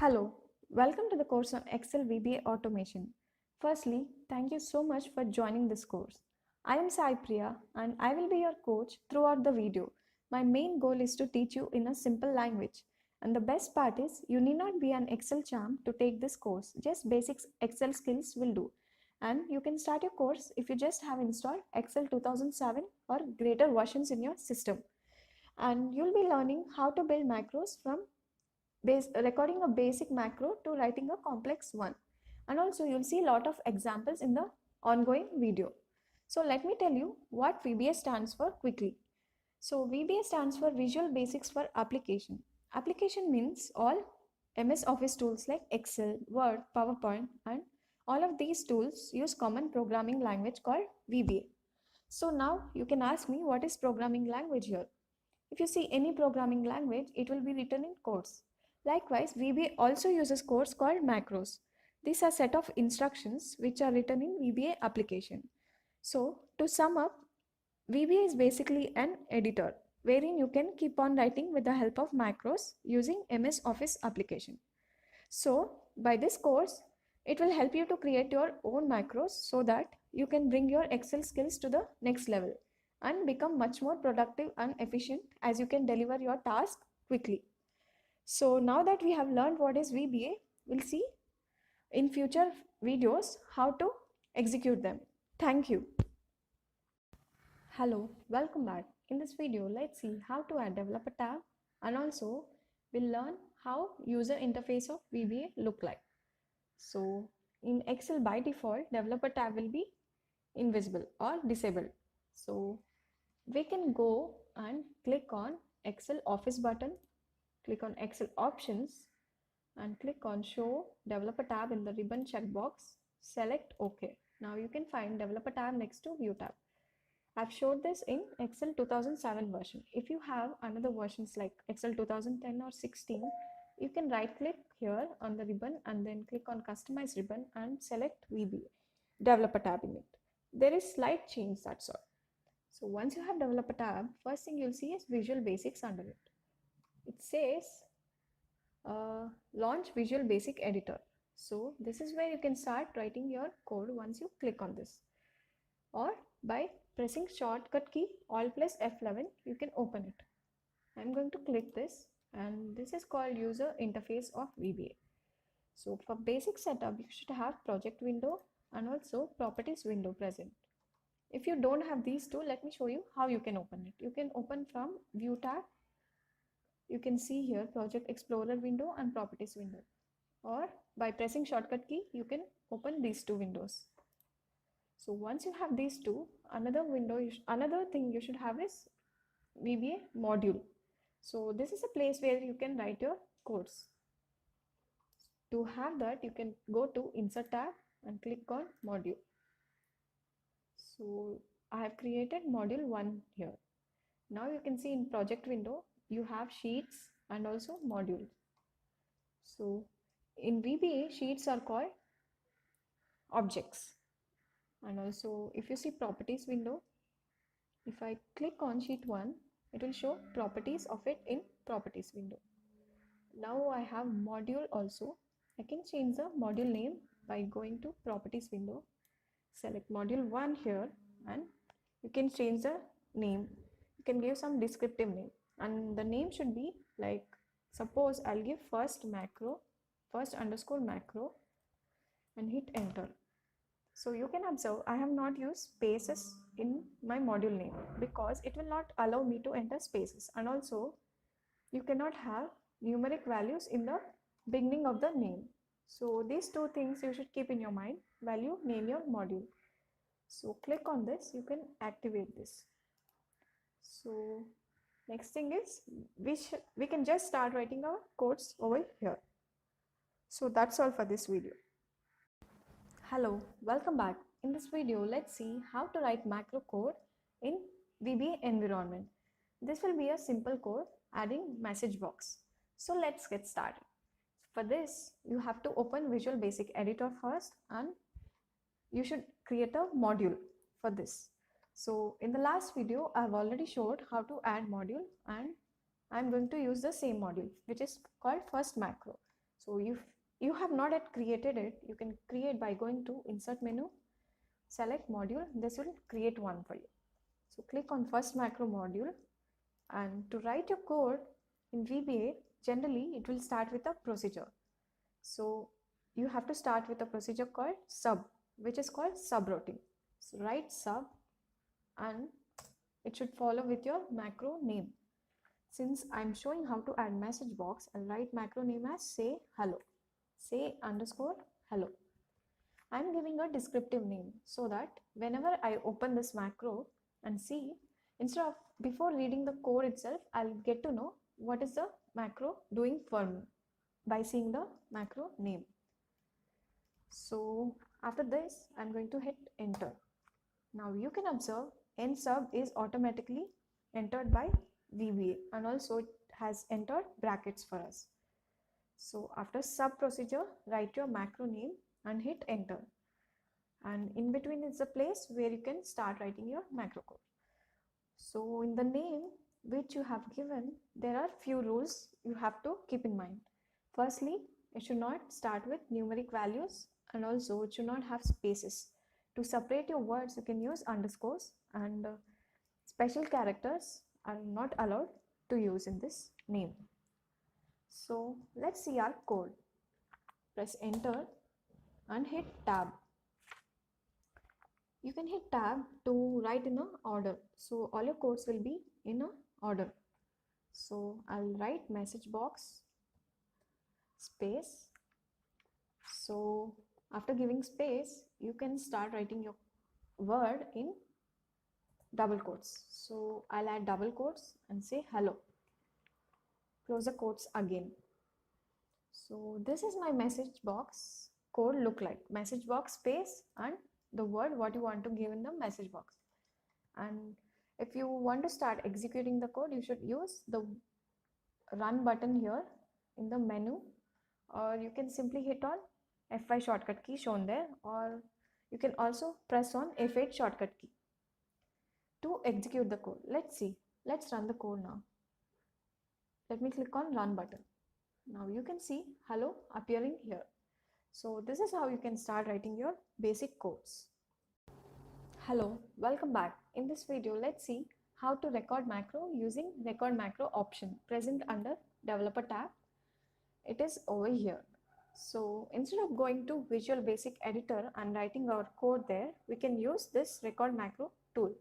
Hello, welcome to the course on Excel VBA Automation. Firstly, thank you so much for joining this course. I am Sai Priya and I will be your coach throughout the video. My main goal is to teach you in a simple language. And the best part is you need not be an Excel champ to take this course. Just basic Excel skills will do. And you can start your course if you just have installed Excel 2007 or greater versions in your system. And you'll be learning how to build macros from recording a basic macro to writing a complex one. And also you'll see a lot of examples in the ongoing video. So let me tell you what VBA stands for quickly. So VBA stands for Visual Basics for Application. Application means all MS Office tools like Excel, Word, PowerPoint, and all of these tools use common programming language called VBA. So now you can ask me, what is programming language here? If you see any programming language, it will be written in codes. Likewise, VBA also uses codes called macros. These are set of instructions which are written in VBA application. So to sum up, VBA is basically an editor wherein you can keep on writing with the help of macros using MS Office application. So by this course, it will help you to create your own macros so that you can bring your Excel skills to the next level and become much more productive and efficient as you can deliver your task quickly. So now that we have learned what is VBA, we'll see in future videos how to execute them. Thank you. Hello, welcome back. In this video, let's see how to add developer tab, and also we'll learn how user interface of VBA look like. So in Excel by default, developer tab will be invisible or disabled. So we can go and click on Excel Office button, click on Excel options and click on show developer tab in the ribbon checkbox, select OK. Now you can find developer tab next to view tab. I've showed this in Excel 2007 version. If you have another versions like Excel 2010 or 16, you can right click here on the ribbon and then click on customize ribbon and select VBA developer tab in it. There is slight change, that's all. So once you have developer tab, first thing you'll see is Visual Basics under it. It says launch Visual Basic Editor. So this is where you can start writing your code once you click on this. Or by pressing shortcut key Alt plus F11, you can open it. I'm going to click this and this is called User Interface of VBA. So for basic setup, you should have project window and also properties window present. If you don't have these two, let me show you how you can open it. You can open from view tab. You can see here project explorer window and properties window, or by pressing shortcut key you can open these two windows. So once you have these two, another thing you should have is VBA module. So this is a place where you can write your codes. To have that, you can go to insert tab and click on module. So I have created module 1 here. Now you can see in project window you have sheets and also modules. So in VBA, sheets are called objects. And also if you see properties window, if I click on sheet 1, it will show properties of it in properties window. Now I have module also. I can change the module name by going to properties window, select module 1 here, and you can change the name. You can give some descriptive name, and the name should be like, suppose I'll give first underscore macro and hit enter. So you can observe I have not used spaces in my module name because it will not allow me to enter spaces, and also you cannot have numeric values in the beginning of the name. So these two things you should keep in your mind while you name your module. So click on this, you can activate this. So next thing is we can just start writing our codes over here. So that's all for this video. Hello, welcome back. In this video, let's see how to write macro code in VBA environment. This will be a simple code adding message box. So let's get started. For this, you have to open Visual Basic Editor first, and you should create a module for this. So in the last video, I've already showed how to add module, and I'm going to use the same module, which is called first macro. So if you have not yet created it, you can create by going to Insert menu, select module. This will create one for you. So click on first macro module, and to write your code in VBA, generally it will start with a procedure. So you have to start with a procedure called sub, which is called subroutine. So write sub, and it should follow with your macro name. Since I'm showing how to add message box, I'll write macro name as say hello, say underscore hello. I'm giving a descriptive name so that whenever I open this macro and see, instead of before reading the code itself, I'll get to know what is the macro doing for me by seeing the macro name. So after this, I'm going to hit enter. Now you can observe end sub is automatically entered by VBA, and also it has entered brackets for us. So after sub procedure, write your macro name and hit enter. And in between is the place where you can start writing your macro code. So in the name which you have given, there are few rules you have to keep in mind. Firstly, it should not start with numeric values, and also it should not have spaces. To separate your words, you can use underscores, and special characters are not allowed to use in this name. So let's see our code. Press enter and hit tab. You can hit tab to write in a order. So all your codes will be in a order. So I'll write message box space. So after giving space, you can start writing your word in double quotes. So I'll add double quotes and say hello. Close the quotes again. So this is my message box code look like. Message box space and the word what you want to give in the message box. And if you want to start executing the code, you should use the run button here in the menu, or you can simply hit on F5 shortcut key shown there, or you can also press on F8 shortcut key to execute the code. Let's see. Let's run the code now. Let me click on run button. Now you can see hello appearing here. So this is how you can start writing your basic codes. Hello, welcome back. In this video, let's see how to record macro using record macro option present under developer tab. It is over here. So instead of going to Visual Basic Editor and writing our code there, we can use this record macro tool.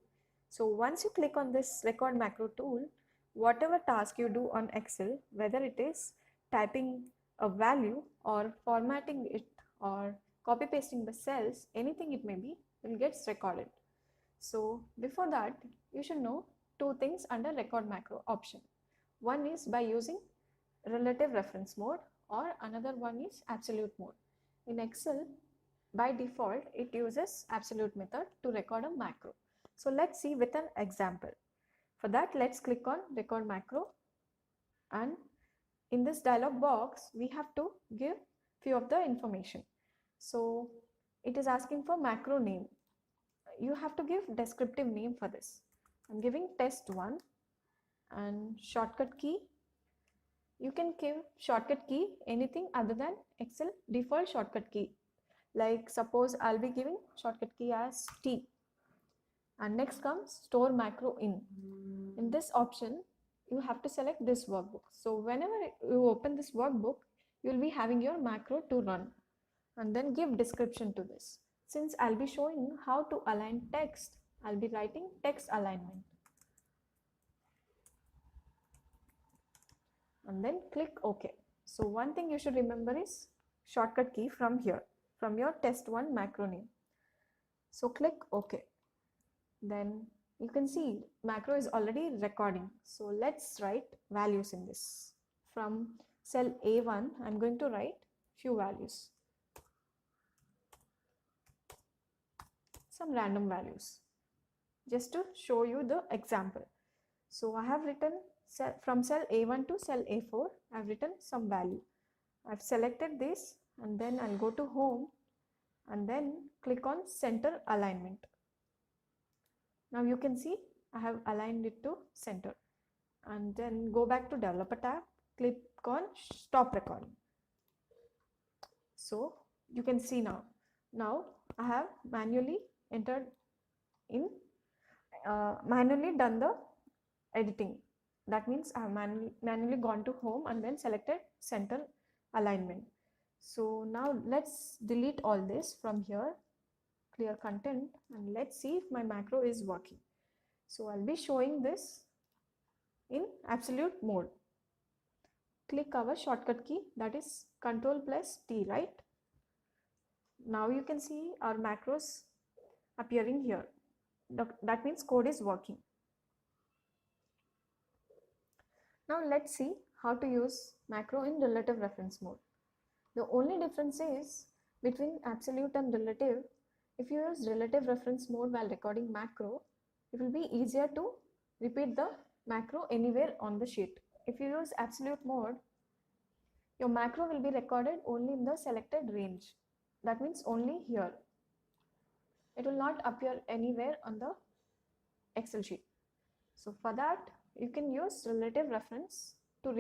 So once you click on this record macro tool, whatever task you do on Excel, whether it is typing a value or formatting it or copy pasting the cells, anything it may be, will get recorded. So before that, you should know two things under record macro option. One is by using relative reference mode, or another one is absolute mode. In Excel, by default, it uses absolute method to record a macro. So let's see with an example. For that, let's click on record macro, and in this dialog box, we have to give few of the information. So it is asking for macro name. You have to give descriptive name for this. I'm giving test1, and shortcut key. You can give shortcut key anything other than Excel default shortcut key. Like suppose I'll be giving shortcut key as T. And next comes store macro in. In this option, you have to select this workbook. So whenever you open this workbook, you will be having your macro to run, and then give description to this. Since I'll be showing how to align text, I'll be writing text alignment. And then click OK. So one thing you should remember is shortcut key from here, from your test1 macro name. So click OK. Then you can see macro is already recording. So let's write values in this. From cell A1, I'm going to write few values. Some random values, just to show you the example. So I have written from cell A1 to cell A4, I've written some value. I've selected this, and then I'll go to home and then click on center alignment. Now you can see I have aligned it to center, and then go back to developer tab, click on stop recording. So you can see now I have manually entered in manually done the editing. That means I have manually gone to home and then selected center alignment. So now let's delete all this from here, clear content, and let's see if my macro is working. So I'll be showing this in absolute mode. Click our shortcut key, that is Ctrl plus T, right? Now you can see our macros appearing here. That means code is working. Now let's see how to use macro in relative reference mode. The only difference is between absolute and relative. If you use relative reference mode while recording macro, it will be easier to repeat the macro anywhere on the sheet. If you use absolute mode, your macro will be recorded only in the selected range. That means only here. It will not appear anywhere on the Excel sheet. So for that, you can use relative reference to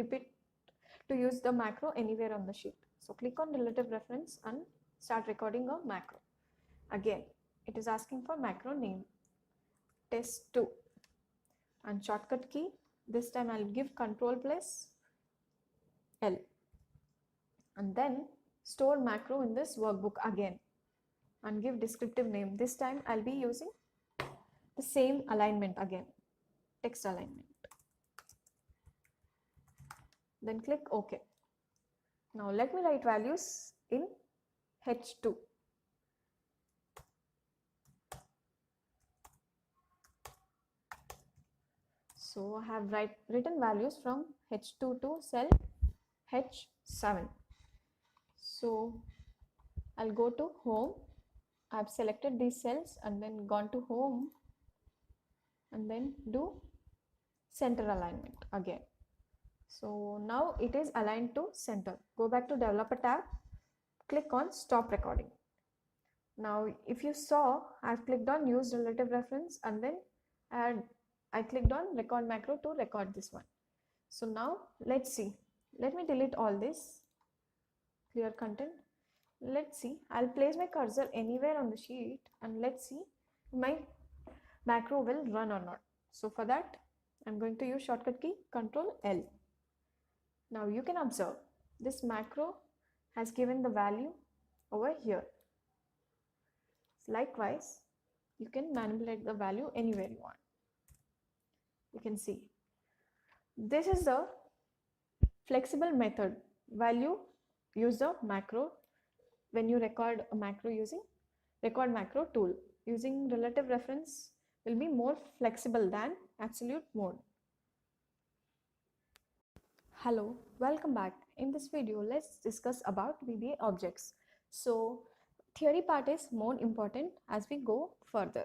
use the macro anywhere on the sheet. So click on relative reference and start recording a macro. Again, it is asking for macro name, test2, and shortcut key. This time I'll give Ctrl plus L, and then store macro in this workbook again and give descriptive name. This time I'll be using the same alignment again, text alignment. Then click OK. Now let me write values in H2. So I have written values from H2 to cell H7. So I'll go to home. I've selected these cells and then gone to home and then do center alignment again. So now it is aligned to center. Go back to developer tab, click on stop recording. Now if you saw, I've clicked on use relative reference and then I clicked on record macro to record this one. So now let's see. Let me delete all this, clear content. Let's see. I'll place my cursor anywhere on the sheet and let's see my macro will run or not. So for that, I'm going to use shortcut key Ctrl L. Now you can observe this macro has given the value over here. Likewise, you can manipulate the value anywhere you want. You can see this is the flexible method while you use the macro when you record a macro using record macro tool. Using relative reference will be more flexible than absolute mode. Hello, welcome back. In this video, let's discuss about VBA objects. So theory part is more important as we go further.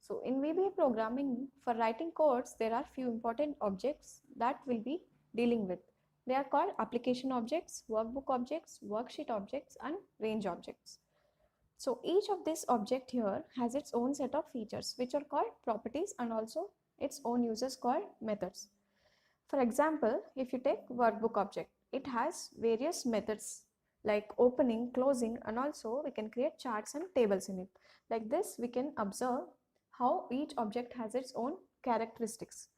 So in VBA programming, for writing codes, there are few important objects that we'll be dealing with. They are called application objects, workbook objects, worksheet objects, and range objects. So each of this object here has its own set of features which are called properties and also its own uses called methods. For example, if you take workbook object, it has various methods like opening, closing, and also we can create charts and tables in it. Like this, we can observe how each object has its own characteristics.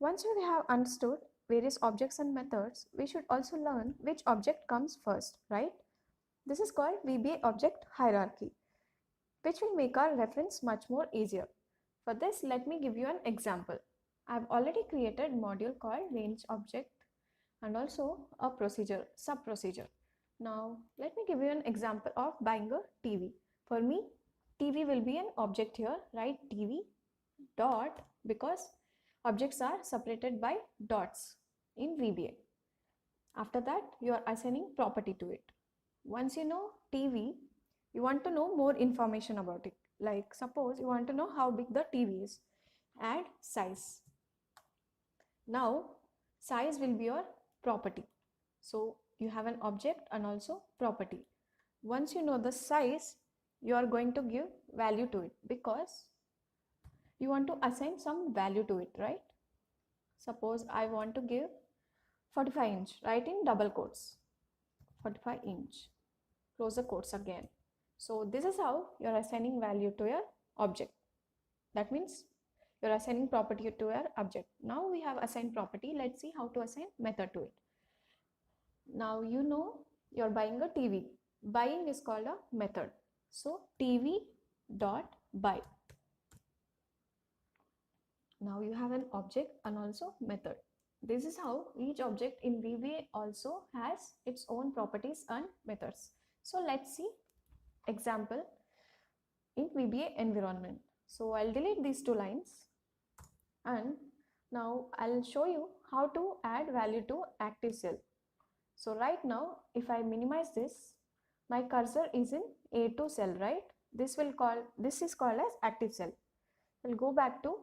Once we have understood various objects and methods, we should also learn which object comes first, right? This is called VBA object hierarchy, which will make our reference much more easier. For this, let me give you an example. I've already created a module called range object and also a procedure, sub-procedure. Now, let me give you an example of buying a TV. For me, TV will be an object here, right? TV dot, because objects are separated by dots in VBA. After that, you are assigning property to it. Once you know TV, you want to know more information about it. Like suppose you want to know how big the TV is. Add size. Now, size will be your property. So you have an object and also property. Once you know the size, you are going to give value to it because you want to assign some value to it, right? Suppose I want to give 45 inch, write in double quotes, 45 inch. close the quotes again. So this is how you're assigning value to your object. That means you're assigning property to your object. Now we have assigned property. Let's see how to assign method to it. Now you know you're buying a TV. Buying is called a method. So TV dot buy. Now you have an object and also method. This is how each object in VBA also has its own properties and methods. So let's see example in VBA environment. So I'll delete these two lines and now I'll show you how to add value to active cell. So right now, if I minimize this, my cursor is in A2 cell, right? This is called as active cell. I'll go back to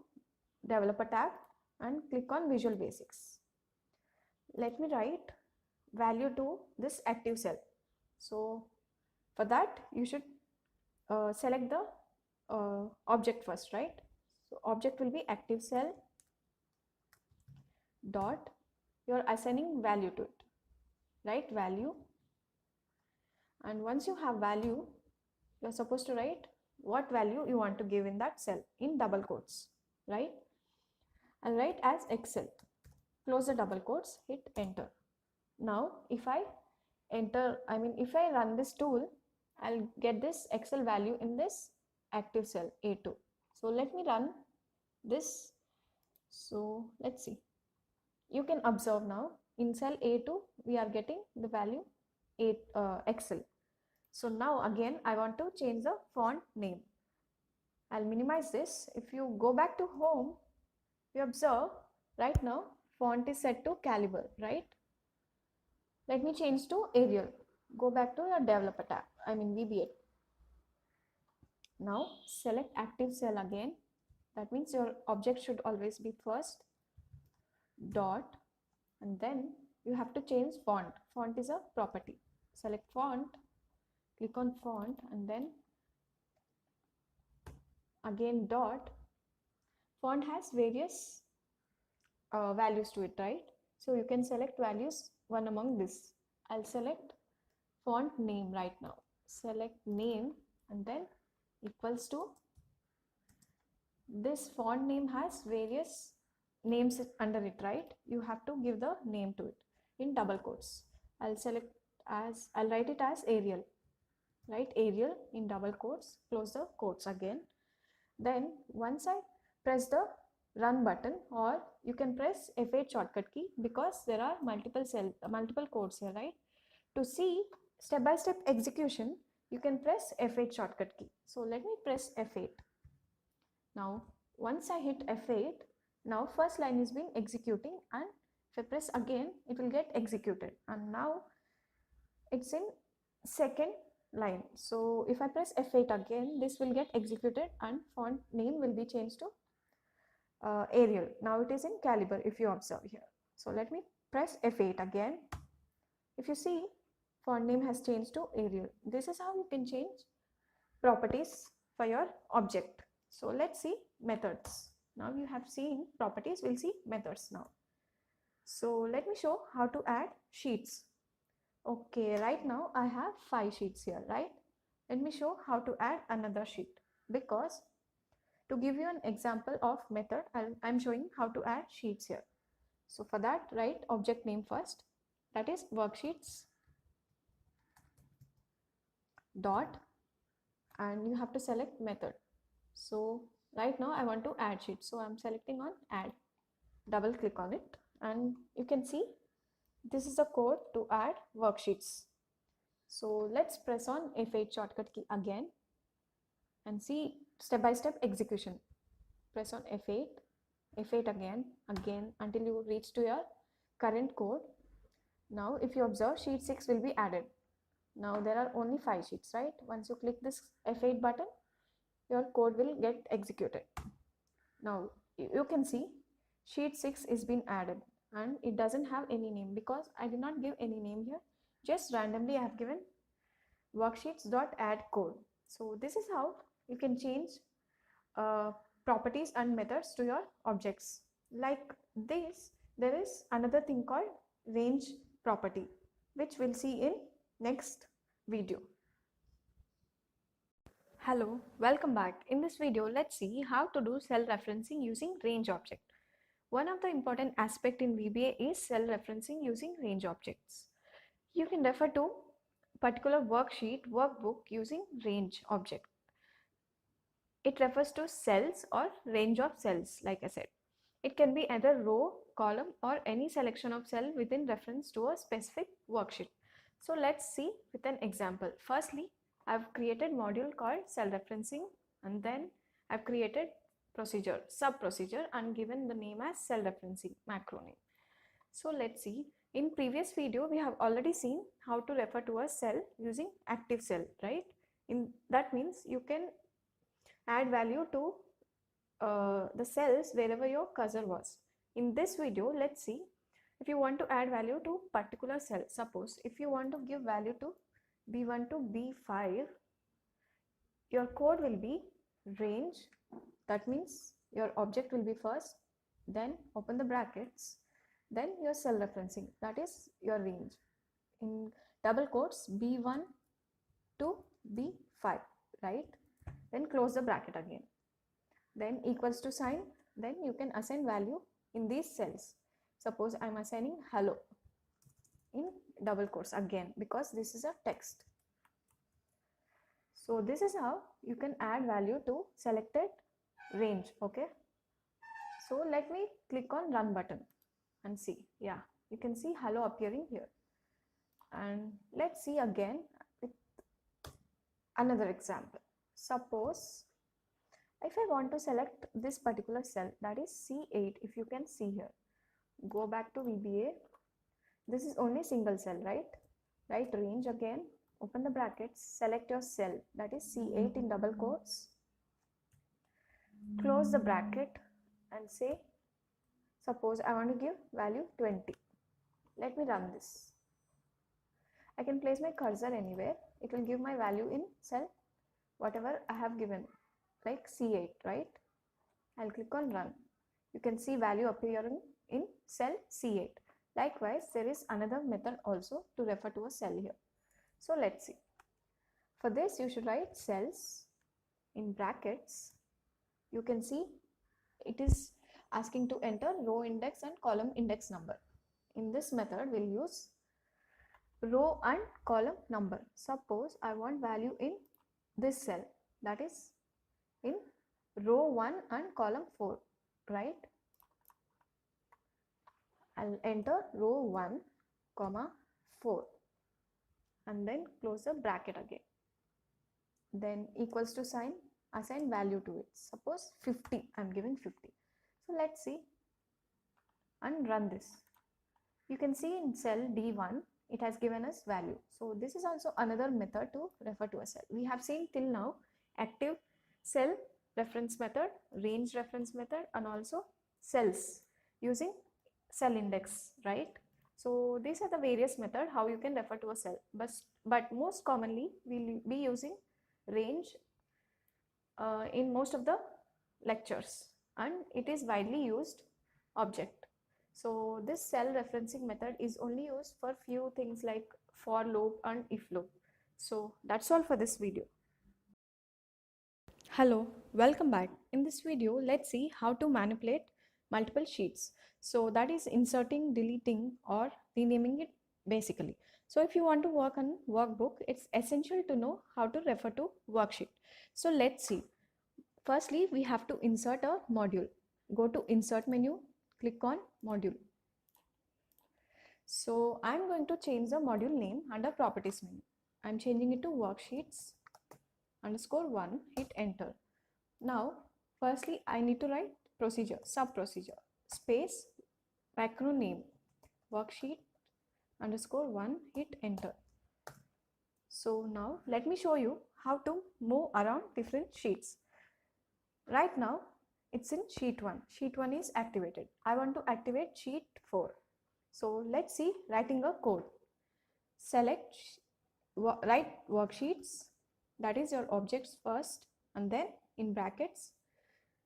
developer tab and click on Visual Basics. Let me write value to this active cell. So for that, you should select the object first, right? So object will be active cell dot, you're assigning value to it, right? Value. And once you have value, you're supposed to write what value you want to give in that cell in double quotes, right? I'll write as Excel. Close the double quotes, hit enter. Now if I run this tool, I'll get this Excel value in this active cell A2. So let me run this. So let's see. You can observe now in cell A2 we are getting the value Excel. So now again I want to change the font name. I'll minimize this. If you go back to home, you observe right now font is set to Caliber, right? Let me change to Arial. Go back to your developer tab, VBA. Now select active cell again. That means your object should always be first, dot, and then you have to change font. Font is a property. Select font, click on font, and then again dot. Font has various values to it, right? So you can select values one among this. I'll select font name right now. Select name and then equals to, this font name has various names under it, right? You have to give the name to it in double quotes. I'll write it as Arial, right? Arial in double quotes, close the quotes again. Then once I press the run button, or you can press F8 shortcut key because there are multiple quotes here, right? To see step-by-step execution, you can press F8 shortcut key. So let me press F8. Now once I hit F8, now first line is being executing, and if I press again it will get executed, and now it's in second line. So if I press F8 again, this will get executed and font name will be changed to Arial. Now it is in Caliber if you observe here. So let me press F8 again. If you see, font name has changed to Arial. This is how you can change properties for your object. So let's see methods. Now you have seen properties, we'll see methods now. So let me show how to add sheets. Okay, right now I have 5 sheets here, right? Let me show how to add another sheet, because to give you an example of method, I'm showing how to add sheets here. So for that, write object name first, that is worksheets dot, and you have to select method. So right now I want to add sheet, so I'm selecting on add, double click on it, and you can see this is the code to add worksheets. So let's press on F8 shortcut key again and see step-by-step execution. Press on F8, F8 again until you reach to your current code. Now if you observe, sheet 6 will be added. Now there are only 5 sheets, right? Once you click this F8 button, your code will get executed. Now you can see sheet 6 is being added, and it doesn't have any name because I did not give any name here. Just randomly I have given worksheets.add code. So this is how you can change properties and methods to your objects. Like this, there is another thing called range property, which we'll see in next video. Hello, welcome back. In this video, let's see how to do cell referencing using range object. One of the important aspect in VBA is cell referencing using range objects. You can refer to particular worksheet, workbook using range object. It refers to cells or range of cells, like I said. It can be either row, column, or any selection of cell within reference to a specific worksheet. So let's see with an example. Firstly, I've created module called cell referencing, and then I've created procedure, sub procedure, and given the name as cell referencing macro name. So let's see. In previous video, we have already seen how to refer to a cell using active cell, right? That means you can add value to the cells wherever your cursor was. In this video, let's see if you want to add value to particular cell. Suppose if you want to give value to B1 to B5, your code will be range. That means your object will be first, then open the brackets, then your cell referencing, that is your range. In double quotes, B1 to B5, right? Then close the bracket again. Then equals to sign, then you can assign value in these cells. Suppose I'm assigning hello in double quotes again because this is a text. So this is how you can add value to selected range. Okay, so let me click on run button and see. Yeah, you can see hello appearing here. And let's see again with another example. Suppose if I want to select this particular cell, that is C8, if you can see here, go back to VBA. This is only single cell, right? Right, range again, open the brackets, select your cell, that is C8 in double quotes, close the bracket and say, suppose I want to give value 20. Let me run this. I can place my cursor anywhere. It will give my value in cell, whatever I have given, like C8, right? I'll click on run. You can see value appearing in cell C8. Likewise, there is another method also to refer to a cell here. So let's see. For this, you should write cells in brackets. You can see it is asking to enter row index and column index number. In this method, we'll use row and column number. Suppose I want value in this cell, that is in row 1 and column 4, right? I'll enter row 1 comma 4 and then close the bracket again. Then equals to sign, assign value to it. Suppose 50, I'm giving 50. So let's see and run this. You can see in cell D1, it has given us value. So this is also another method to refer to a cell. We have seen till now active cell reference method, range reference method, and also cells using cell index, right? So these are the various methods how you can refer to a cell, but most commonly we'll be using range in most of the lectures, and it is widely used object. So this cell referencing method is only used for few things like for loop and if loop. So that's all for this video. Hello, welcome back. In this video, let's see how to manipulate multiple sheets. So that is inserting, deleting, or renaming it basically. So if you want to work on workbook, it's essential to know how to refer to worksheet. So let's see. Firstly, we have to insert a module. Go to insert menu, click on module. So I'm going to change the module name under properties menu. I'm changing it to worksheets _1, hit enter. Now, firstly, I need to write procedure, sub procedure, space, macro name, worksheet _1, hit enter. So now let me show you how to move around different sheets. Right now, it's in sheet 1. Sheet 1 is activated. I want to activate sheet 4. So let's see writing a code. Select, write worksheets, that is your objects first, and then in brackets,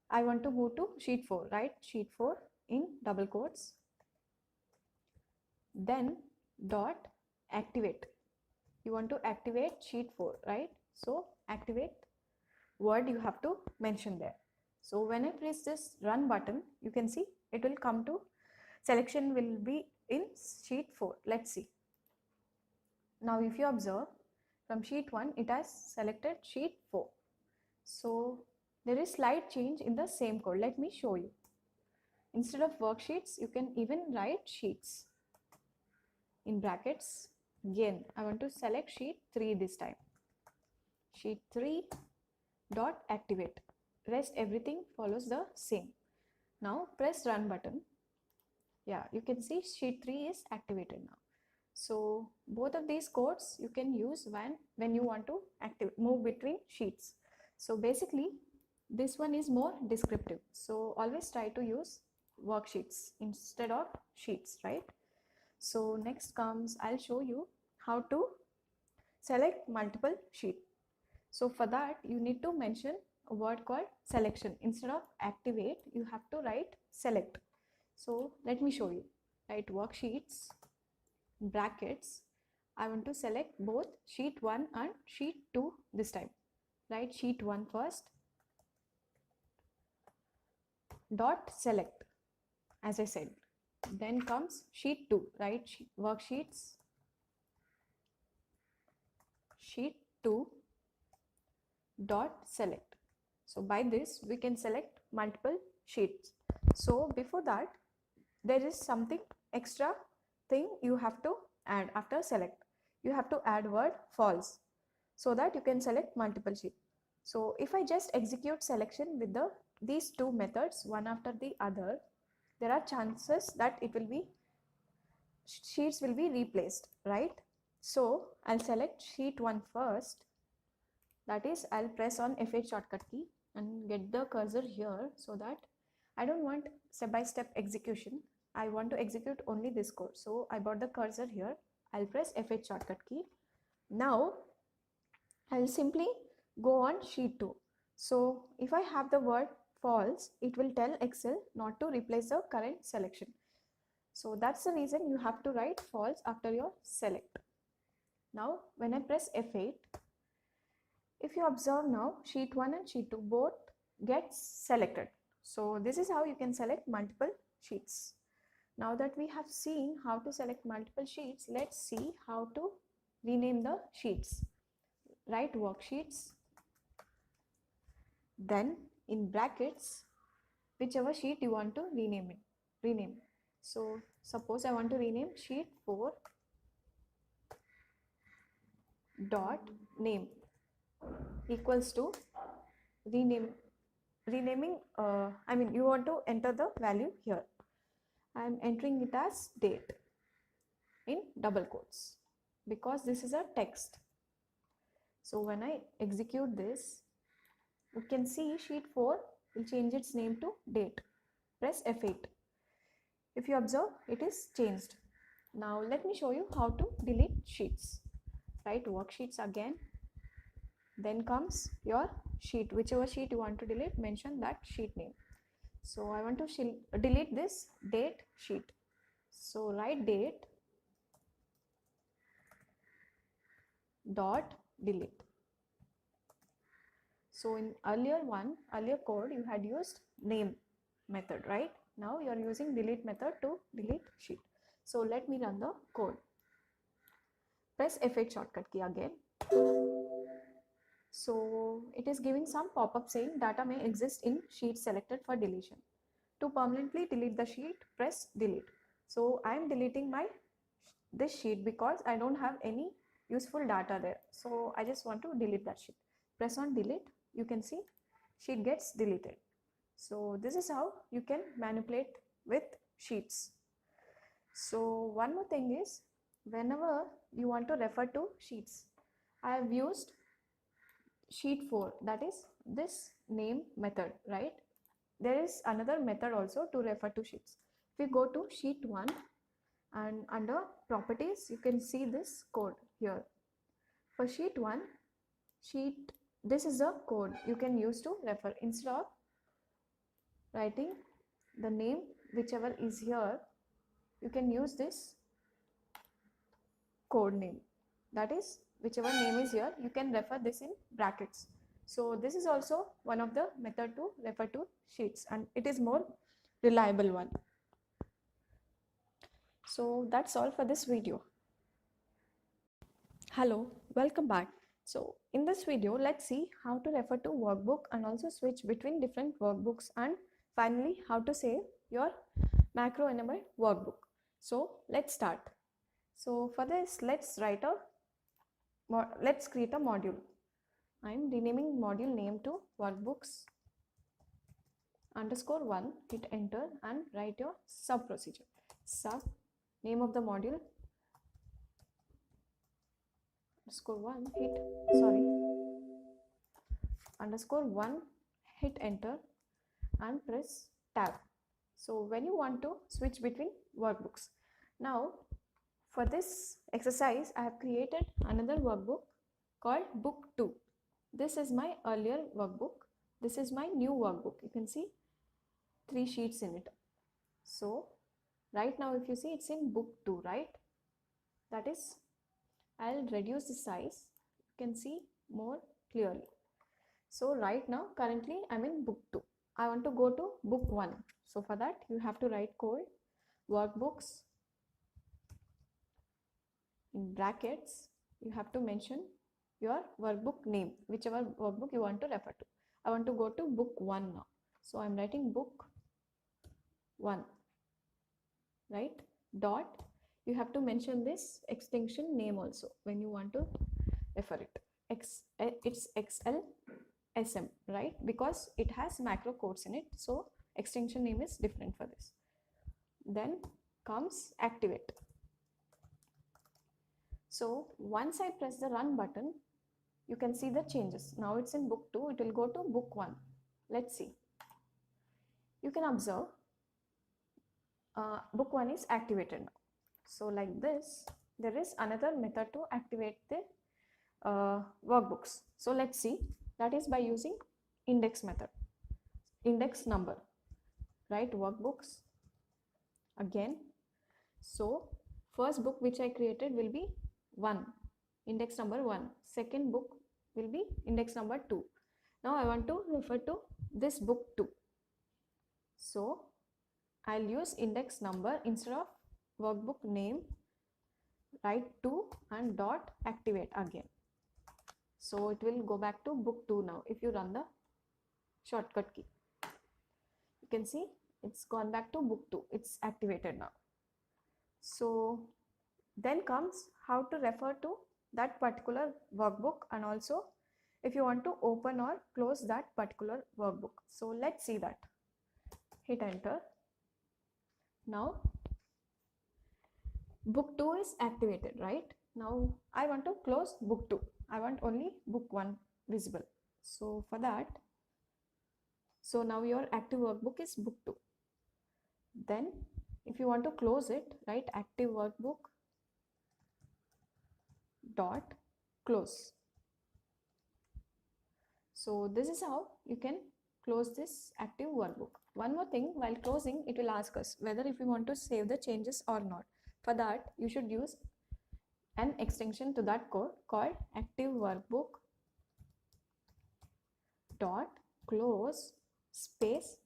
I want to move to sheet 4, right? Sheet 4 in double quotes. Then dot activate. You want to activate sheet 4, right? So activate word you have to mention there. So when I press this run button, you can see it will come to selection will be in sheet 4. Let's see. Now if you observe, from sheet 1 it has selected sheet 4. So there is slight change in the same code. Let me show you. Instead of worksheets, you can even write sheets in brackets. Again, I want to select sheet 3 this time. Sheet 3 dot activate. Rest everything follows the same. Now press run button. Yeah, you can see sheet 3 is activated now. So both of these codes you can use when you want to move between sheets. So basically this one is more descriptive. So always try to use worksheets instead of sheets, right? So next comes, I'll show you how to select multiple sheets. So for that you need to mention a word called selection. Instead of activate, you have to write select. So let me show you. Write worksheets, brackets. I want to select both sheet 1 and sheet 2 this time. Write sheet 1 first, dot select, as I said. Then comes sheet 2, right? Worksheets, sheet 2 dot select. So by this we can select multiple sheets. So before that there is something extra thing you have to add after select. You have to add word false so that you can select multiple sheets. So if I just execute selection with these two methods one after the other, there are chances that sheets will be replaced, right? So I'll select sheet 1 first. That is, I'll press on F8 shortcut key and get the cursor here, so that I don't want step-by-step execution. I want to execute only this code. So I brought the cursor here. I'll press F8 shortcut key. Now I'll simply go on sheet 2. So if I have the word false, it will tell Excel not to replace the current selection. So that's the reason you have to write false after your select. Now when I press F8, if you observe now, sheet 1 and sheet 2 both get selected. So this is how you can select multiple sheets. Now that we have seen how to select multiple sheets, let's see how to rename the sheets. Write worksheets, then in brackets whichever sheet you want to rename. So suppose I want to rename sheet 4 dot name equals to renaming, you want to enter the value here. I am entering it as date in double quotes because this is a text. So when I execute this, you can see sheet 4 will change its name to date. Press F8. If you observe, it is changed. Now let me show you how to delete sheets. Write worksheets again. Then comes your sheet. Whichever sheet you want to delete, mention that sheet name. So I want to delete this date sheet. So write date dot delete. So in earlier code you had used name method, right? Now you are using delete method to delete sheet. So let me run the code. Press F8 shortcut key again. So it is giving some pop-up saying data may exist in sheet selected for deletion. To permanently delete the sheet, press delete. So I am deleting this sheet because I don't have any useful data there. So I just want to delete that sheet. Press on delete. You can see sheet gets deleted. So this is how you can manipulate with sheets. So one more thing is, whenever you want to refer to sheets, I have used sheet 4, that is this name method, right? There is another method also to refer to sheets. If we go to sheet 1 and under properties, you can see this code here. For sheet 1, this is a code you can use to refer. Instead of writing the name whichever is here, you can use this code name. That is, whichever name is here, you can refer this in brackets. So this is also one of the method to refer to sheets, and it is more reliable one. So that's all for this video. Hello, welcome back. So in this video, let's see how to refer to workbook and also switch between different workbooks, and finally how to save your macro enabled workbook. So let's start. So for this, let's create a module. I'm renaming module name to workbooks _1, hit enter and write your sub procedure. Sub, name of the module _1, _1, hit enter and press tab. So when you want to switch between workbooks. Now for this exercise, I have created another workbook called book 2. This is my earlier workbook. This is my new workbook. You can see 3 sheets in it. So right now if you see, it's in book 2, right? That is, I'll reduce the size. You can see more clearly. So right now currently I'm in book 2. I want to go to book 1. So for that you have to write code workbooks in brackets. You have to mention your workbook name, whichever workbook you want to refer to. I want to go to book 1 now. So I'm writing book 1, right? Dot, you have to mention this extension name also when you want to refer it. It's XLSM, right? Because it has macro codes in it. So extension name is different for this. Then comes activate. So once I press the run button, you can see the changes. Now it's in book 2, it will go to book 1. Let's see. You can observe book 1 is activated now. So like this, there is another method to activate the workbooks. So let's see, that is by using index method. Index number, right? Workbooks again. So first book which I created will be 1, index number 1. Second book will be index number 2. Now I want to refer to this book 2. So I'll use index number instead of workbook name, write 2 and dot activate again. So it will go back to book 2 now. If you run the shortcut key, you can see it's gone back to book 2. It's activated now. So then comes how to refer to that particular workbook, and also if you want to open or close that particular workbook. So let's see that. Hit enter. Now book 2 is activated, right? Now I want to close book 2. I want only book 1 visible. So for that, so now your active workbook is book 2. Then if you want to close it, write active workbook dot close. So this is how you can close this active workbook. One more thing, while closing, it will ask us whether if we want to save the changes or not. For that, you should use an extension to that code called active workbook dot close space.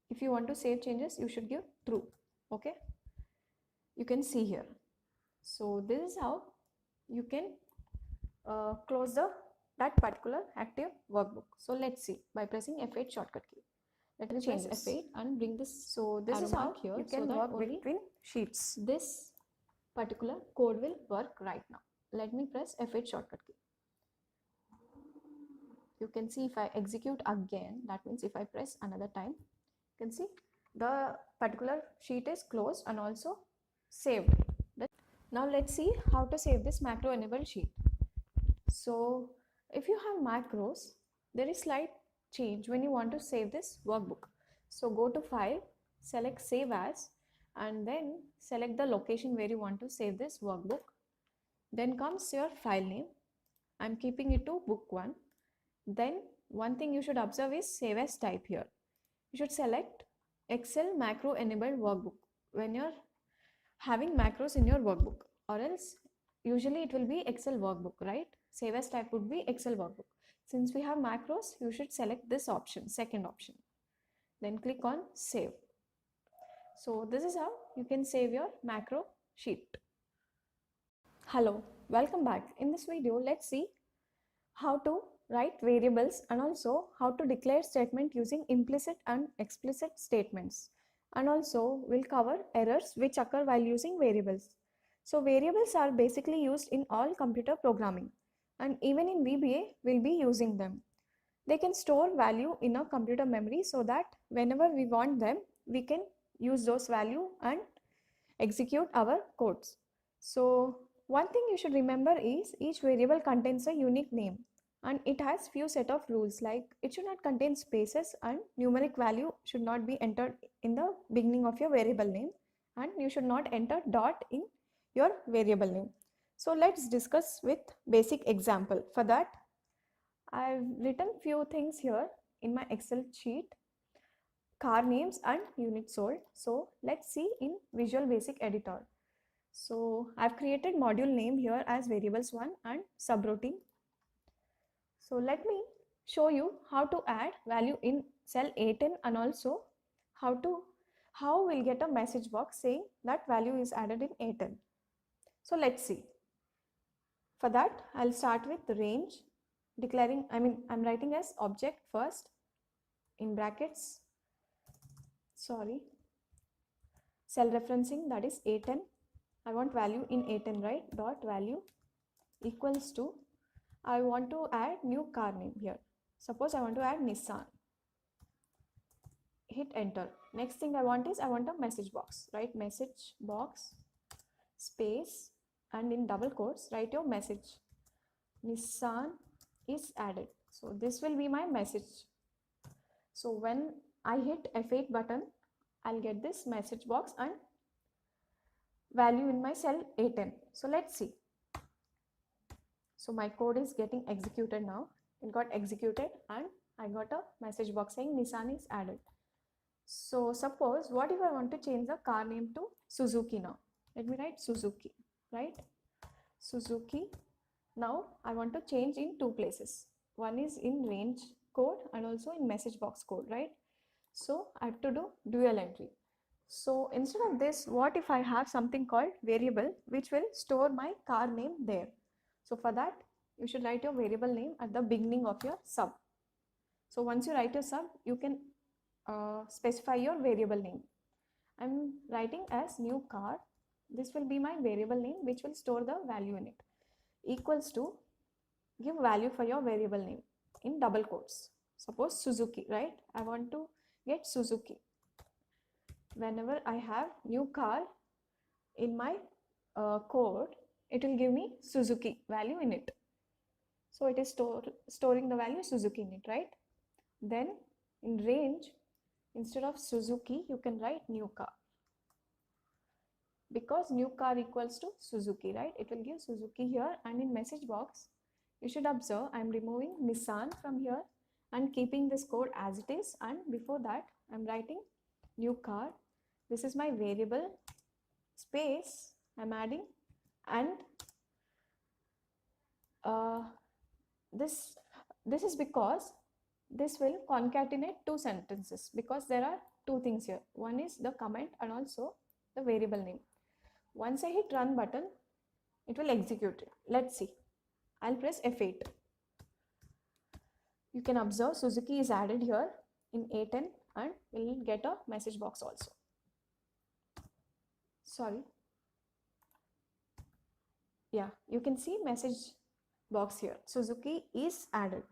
If you want to save changes, you should give true. Okay, you can see here. So this is how you can close that particular active workbook. So let's see by pressing F8 shortcut key. Let me change F8 and bring this. So this is how here you can work between sheets. This particular code will work right now. Let me press F8 shortcut key. You can see if I execute again, that means if I press another time, you can see the particular sheet is closed and also saved. Now let's see how to save this macro enabled sheet. So if you have macros, there is slight change when you want to save this workbook. So go to file, select save as, and then select the location where you want to save this workbook. Then comes your file name. I'm keeping it to book 1. Then one thing you should observe is save as type here. You should select Excel macro enabled workbook when you're having macros in your workbook, or else usually it will be Excel workbook, right? Save as type would be Excel workbook. Since we have macros, you should select this option, second option. Then click on save. So this is how you can save your macro sheet. Hello, welcome back. In this video, let's see how to write variables and also how to declare statement using implicit and explicit statements. And also we'll cover errors which occur while using variables. So variables are basically used in all computer programming, and even in VBA we'll be using them. They can store value in a computer memory so that whenever we want them, we can use those value and execute our codes. So one thing you should remember is each variable contains a unique name, and it has few set of rules, like it should not contain spaces and numeric value should not be entered in the beginning of your variable name, and you should not enter dot in your variable name. So let's discuss with basic example. For that, I've written few things here in my Excel sheet, car names and units sold. So let's see in Visual Basic Editor. So I've created module name here as variables1 and subroutine. So let me show you how to add value in cell A10, and also how we'll get a message box saying that value is added in A10. So let's see. For that, I'll start with the range, declaring, I'm writing as object first in brackets, cell referencing, that is A10. I want value in A10, right? Dot value equals to, I want to add new car name here. Suppose I want to add Nissan. Hit enter. Next thing I want is, I want a message box, right? Message box space, and in double quotes write your message. Nissan is added. So this will be my message. So when I hit F8 button, I'll get this message box and value in my cell A10. So let's see. So my code is getting executed now. It got executed and I got a message box saying Nissan is added. So suppose, what if I want to change the car name to Suzuki now? Let me write Suzuki, right? Suzuki. Now I want to change in two places. One is in range code and also in message box code, right? So I have to do dual entry. So instead of this, what if I have something called variable which will store my car name there? So for that, you should write your variable name at the beginning of your sub. So once you write your sub, you can specify your variable name. I'm writing as new car. This will be my variable name which will store the value in it. Equals to, give value for your variable name in double quotes. Suppose Suzuki, right? I want to get Suzuki. Whenever I have new car in my code, it will give me Suzuki value in it. So it is storing the value Suzuki in it, right? Then in range, instead of Suzuki, you can write new car. Because new car equals to Suzuki, right? It will give Suzuki here, and in message box, you should observe I'm removing Nissan from here and keeping this code as it is, and before that I'm writing new car. This is my variable space I'm adding, and this is because this will concatenate two sentences, because there are two things here. One is the comment and also the variable name. Once I hit run button, it will execute it. Let's see. I'll press F8. You can observe Suzuki is added here in A10 and we'll get a message box also. Yeah, you can see message box here. Suzuki is added.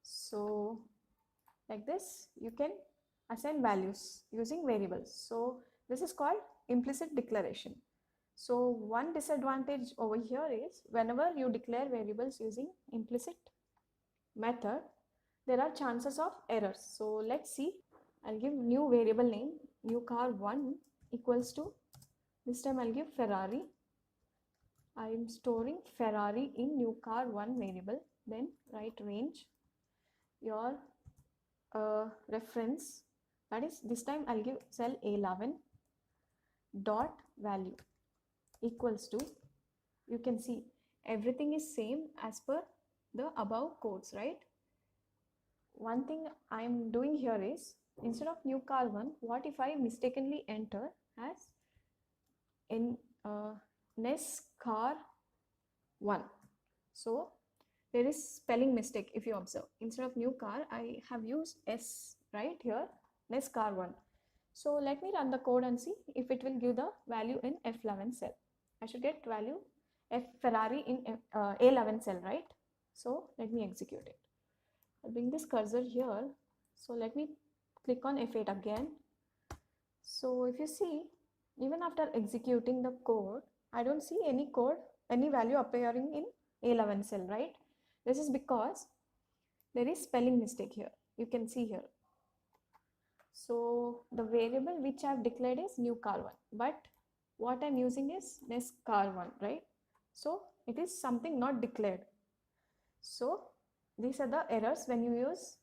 So like this, you can assign values using variables. So this is called implicit declaration. So one disadvantage over here is, whenever you declare variables using implicit method, there are chances of errors. So let's see. I'll give new variable name, new car 1 equals to, this time I'll give Ferrari. I am storing Ferrari in new car 1 variable. Then write range, your reference, that is, this time I'll give cell A11 dot value equals to, you can see everything is same as per the above codes, right? One thing I'm doing here is, instead of new car 1, what if I mistakenly enter as in NES car 1? So there is spelling mistake if you observe. Instead of new car, I have used S right here, NES car 1. So let me run the code and see if it will give the value in F11 cell. I should get value F Ferrari in A11 cell, right? So let me execute it. I'll bring this cursor here. So let me click on F8 again. So if you see, even after executing the code, I don't see any code, any value appearing in A11 cell, right? This is because there is spelling mistake here. You can see here. So the variable which I have declared is new car 1, but what I'm using is NES car 1, right? So it is something not declared. So these are the errors when you use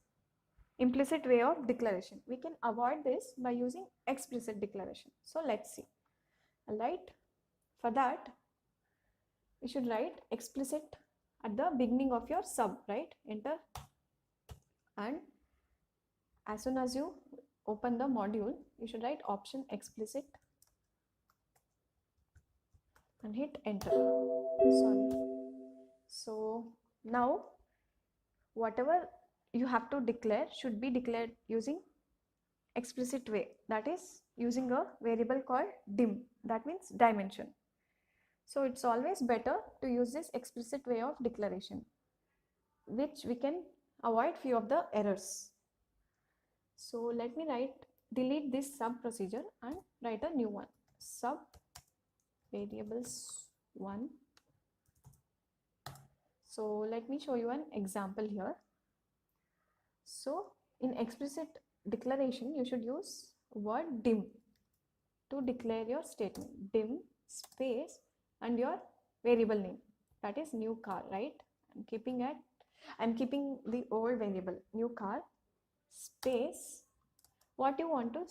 implicit way of declaration. We can avoid this by using explicit declaration. So let's see. All right. For that, you should write explicit at the beginning of your sub, right? Enter. And as soon as you open the module, you should write option explicit and hit enter. Sorry. So now whatever you have to declare should be declared using explicit way, that is using a variable called dim, that means dimension. So it's always better to use this explicit way of declaration, which we can avoid few of the errors. So let me delete this sub procedure and write a new one, sub variables 1. So let me show you an example here. So in explicit declaration, you should use word dim to declare your statement. Dim space and your variable name, that is new car, right? I'm keeping the old variable new car space what you want to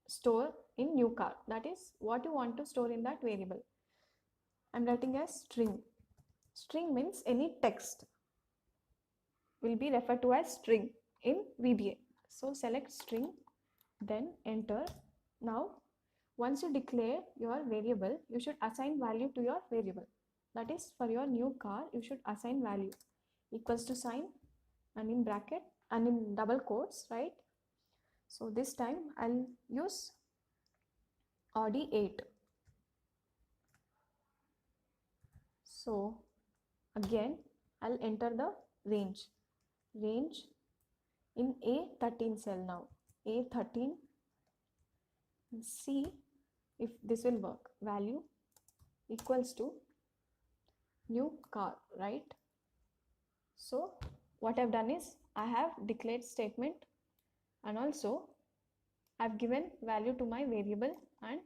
store in new car, that is what you want to store in that variable. I'm writing as string. String means any text will be referred to as string in VBA. So select string, then enter. Now once you declare your variable, you should assign value to your variable. That is, for your new car, you should assign value equals to sign and in bracket and in double quotes, right? So this time I'll use Audi 8. So again I'll enter the range in A13 cell now. A13, see if this will work. Value equals to new car, right? So what I've done is I have declared statement and also I've given value to my variable and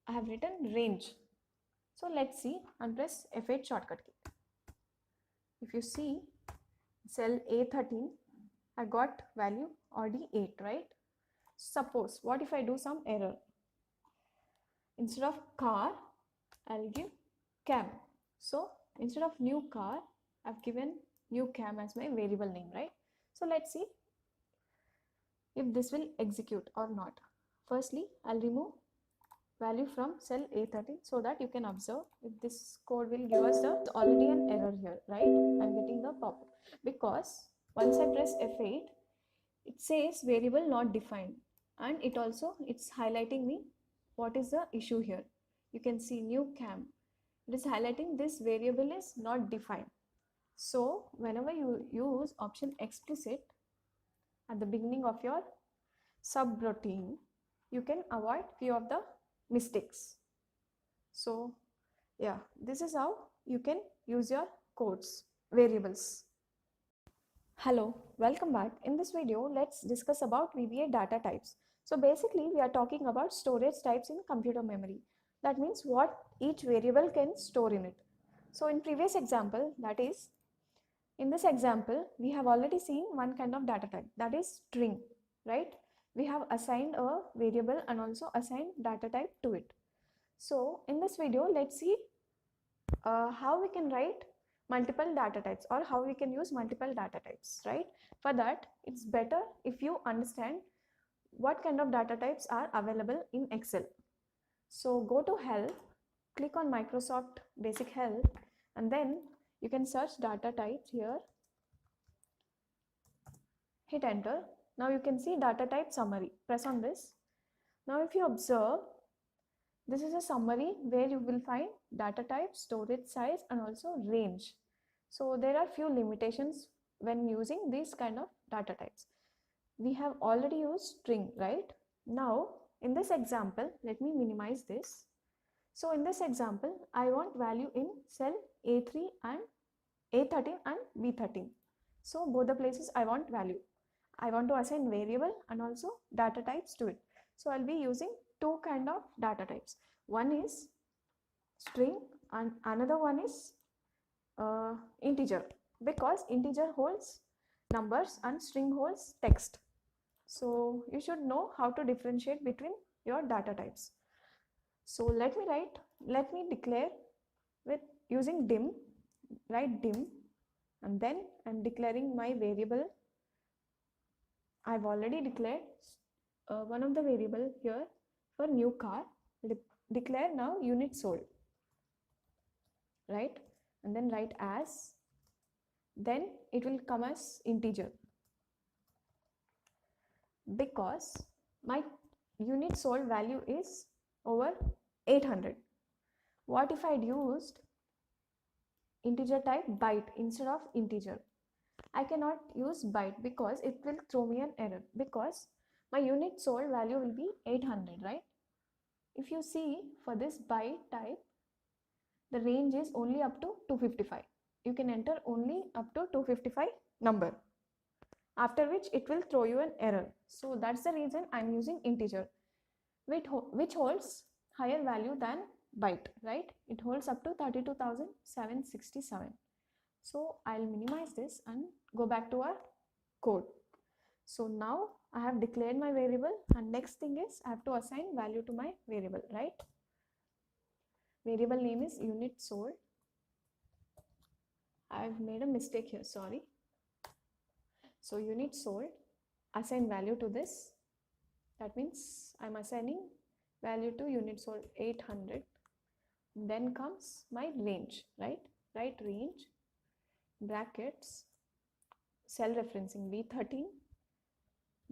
I have written range. So let's see and press F8 shortcut key. If you see cell A13, I got value Audi 8, right? Suppose what if I do some error? Instead of car, I'll give cam. So instead of new car, I've given new cam as my variable name, right? So let's see if this will execute or not. Firstly, I'll remove value from cell A13 so that you can observe if this code will give us the already an error here, right? I'm getting the pop-up because once I press F8, it says variable not defined, and it's highlighting me what is the issue here. You can see new cam. It is highlighting this variable is not defined. So whenever you use option explicit at the beginning of your subroutine, you can avoid few of the mistakes. So yeah, this is how you can use your codes, variables. Hello, welcome back. In this video, let's discuss about VBA data types. So basically, we are talking about storage types in computer memory. That means what each variable can store in it. So in previous example, that is, in this example, we have already seen one kind of data type, that is string, right? We have assigned a variable and also assigned data type to it. So in this video, let's see how we can write multiple data types, or how we can use multiple data types, right? For that, it's better if you understand what kind of data types are available in Excel. So go to help, click on Microsoft Basic Help, and then you can search data types here, hit enter. Now you can see data type summary. Press on this. Now if you observe, this is a summary where you will find data type, storage size, and also range. So there are few limitations when using these kind of data types. We have already used string, right? Now in this example, let me minimize this. So in this example, I want value in cell A3 and A13 and B13. So both the places I want value. I want to assign variable and also data types to it. So I'll be using two kind of data types. One is string and another one is integer, because integer holds numbers and string holds text. So you should know how to differentiate between your data types. So let me declare with using dim, write dim, and then I'm declaring my variable. I've already declared one of the variable here for new car. Declare now unit sold, right? And then write as, then it will come as integer, because my unit sold value is over 800. What if I'd used integer type byte instead of integer? I cannot use byte because it will throw me an error, because my unit sold value will be 800, right? If you see, for this byte type, the range is only up to 255. You can enter only up to 255 number, after which it will throw you an error. So that's the reason I'm using integer, which holds higher value than byte, right? It holds up to 32,767. So I'll minimize this and go back to our code. So now I have declared my variable, and next thing is I have to assign value to my variable, right? Variable name is unit sold. I've made a mistake here, sorry. So unit sold, assign value to this. That means I'm assigning value to unit sold 800. Then comes my range, right? Write range, brackets, cell referencing B13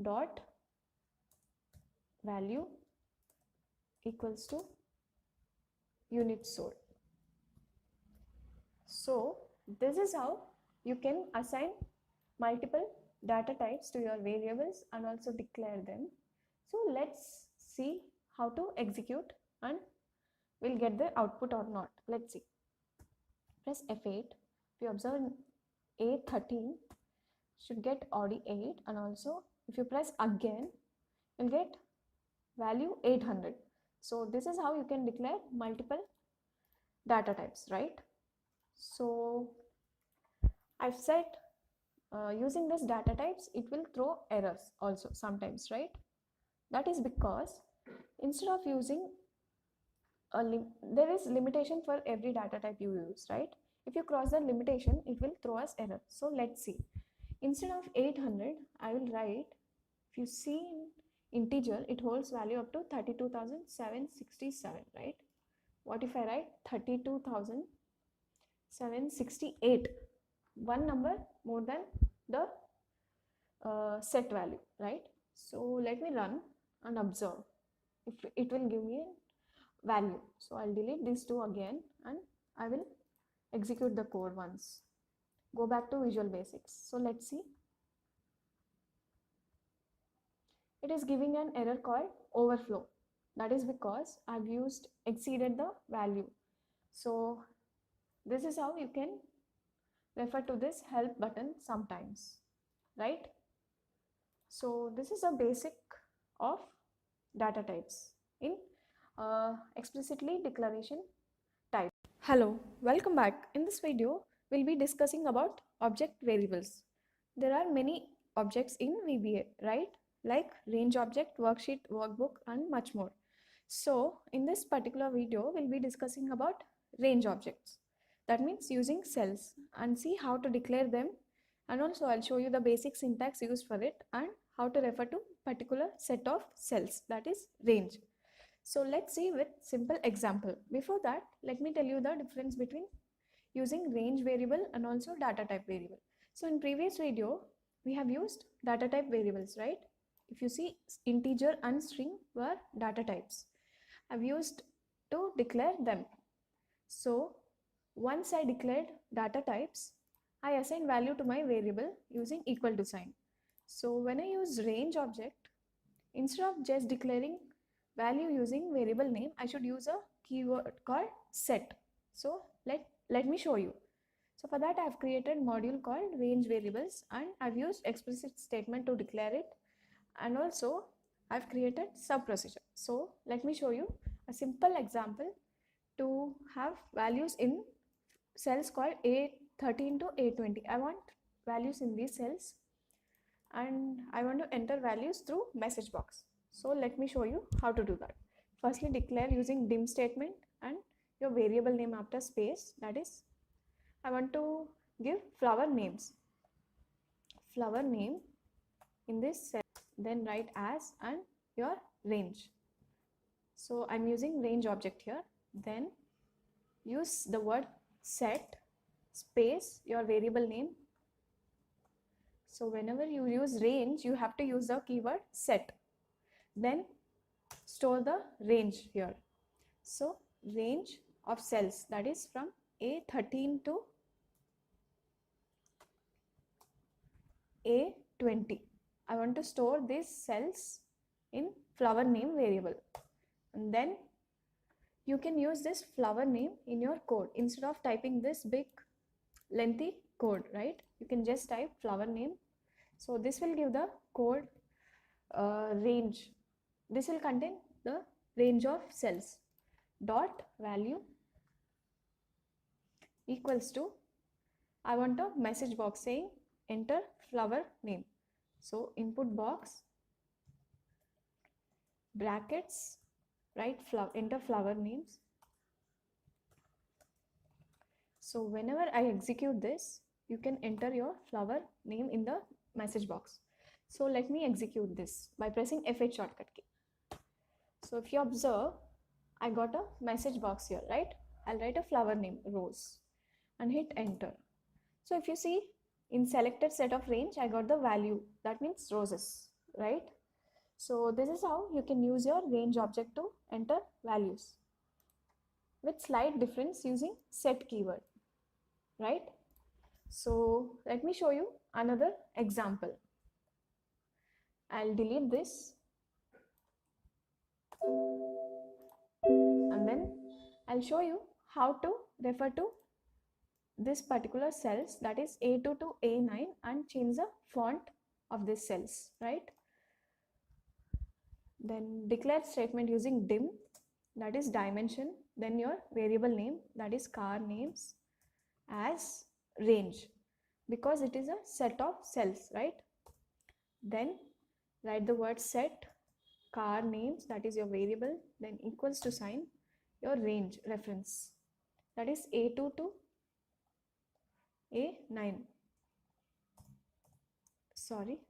dot value equals to unit sold. So this is how you can assign multiple data types to your variables and also declare them. So let's see how to execute and we'll get the output or not. Let's see. Press F8. If you observe, A13 should get odd 8, and also if you press again, you'll get value 800. So this is how you can declare multiple data types, right? So I've said using this data types, it will throw errors also sometimes, right? That is because instead of using there is limitation for every data type you use, right? If you cross the limitation, it will throw us error. So let's see. Instead of 800, I will write, if you see in integer, it holds value up to 32,767, right? What if I write 32,768? One number more than the set value, right? So let me run and observe if it will give me a value. So I'll delete these two again and I will execute the code once. Go back to Visual Basics. So let's see. It is giving an error called overflow. That is because I've exceeded the value. So this is how you can refer to this help button sometimes, right? So this is a basic of data types in explicitly declaration type. Hello, welcome back. In this video, we'll be discussing about object variables. There are many objects in VBA, right? Like range object, worksheet, workbook, and much more. So in this particular video, we'll be discussing about range objects. that means using cells, and see how to declare them. And also I'll show you the basic syntax used for it and how to refer to particular set of cells, that is range. So let's see with simple example. Before that, let me tell you the difference between using range variable and also data type variable. So in previous video, we have used data type variables, right? If you see, integer and string were data types. I've used to declare them. So once I declared data types, I assign value to my variable using equal to sign. So when I use range object, instead of just declaring value using variable name, I should use a keyword called set. So let me show you. So for that, I've created module called range variables, and I've used explicit statement to declare it, and also I've created sub procedure. So let me show you a simple example to have values in cells called A13 to A20. I want values in these cells and I want to enter values through message box. So let me show you how to do that. Firstly, declare using dim statement and your variable name after space, that is, I want to give flower names. Flower name in this cell, then write as and your range. So I'm using range object here. Then use the word set space your variable name. So whenever you use range, you have to use the keyword set. Then store the range here. So range of cells, that is from A13 to A20. I want to store these cells in flower name variable. And then you can use this flower name in your code. Instead of typing this big lengthy code, right? You can just type flower name. So this will give the code range. This will contain the range of cells. Dot value equals to, I want a message box saying enter flower name. So input box brackets, write enter flower names. So whenever I execute this, you can enter your flower name in the message box. So let me execute this by pressing F8 shortcut key. So if you observe, I got a message box here, right? I'll write a flower name, Rose, and hit enter. So if you see, in selected set of range, I got the value, that means roses, right? So this is how you can use your range object to enter values with slight difference using set keyword, right? So let me show you another example. I'll delete this and then I'll show you how to refer to this particular cells, that is A2 to A9, and change the font of these cells, right? Then declare statement using dim, that is dimension, then your variable name, that is car names, as range, because it is a set of cells, right? Then write the word set car names, that is your variable, then equals to sign your range reference, that is A2 to A9. Sorry.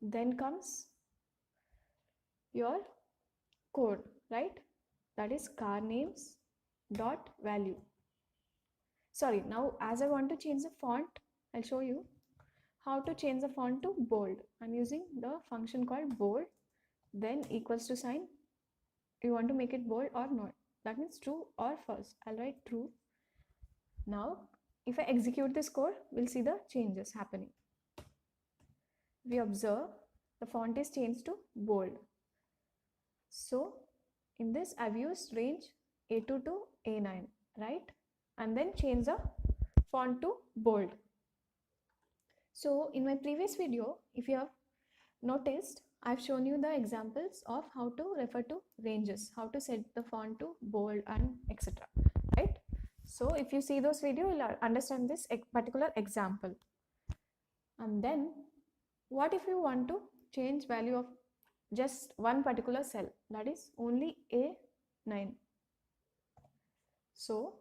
Then comes your code, right? That is car names dot value. Sorry, now as I want to change the font, I'll show you how to change the font to bold. I'm using the function called bold, then equals to sign. You want to make it bold or not, that means true or false. I'll write true. Now if I execute this code, we'll see the changes happening. We observe the font is changed to bold. So in this I've used range A2 to A9, right? And then change the font to bold. So in my previous video, if you have noticed, I've shown you the examples of how to refer to ranges, how to set the font to bold and etc. Right? So if you see those videos, you'll understand this particular example. And then what if you want to change value of just one particular cell, that is only 9. So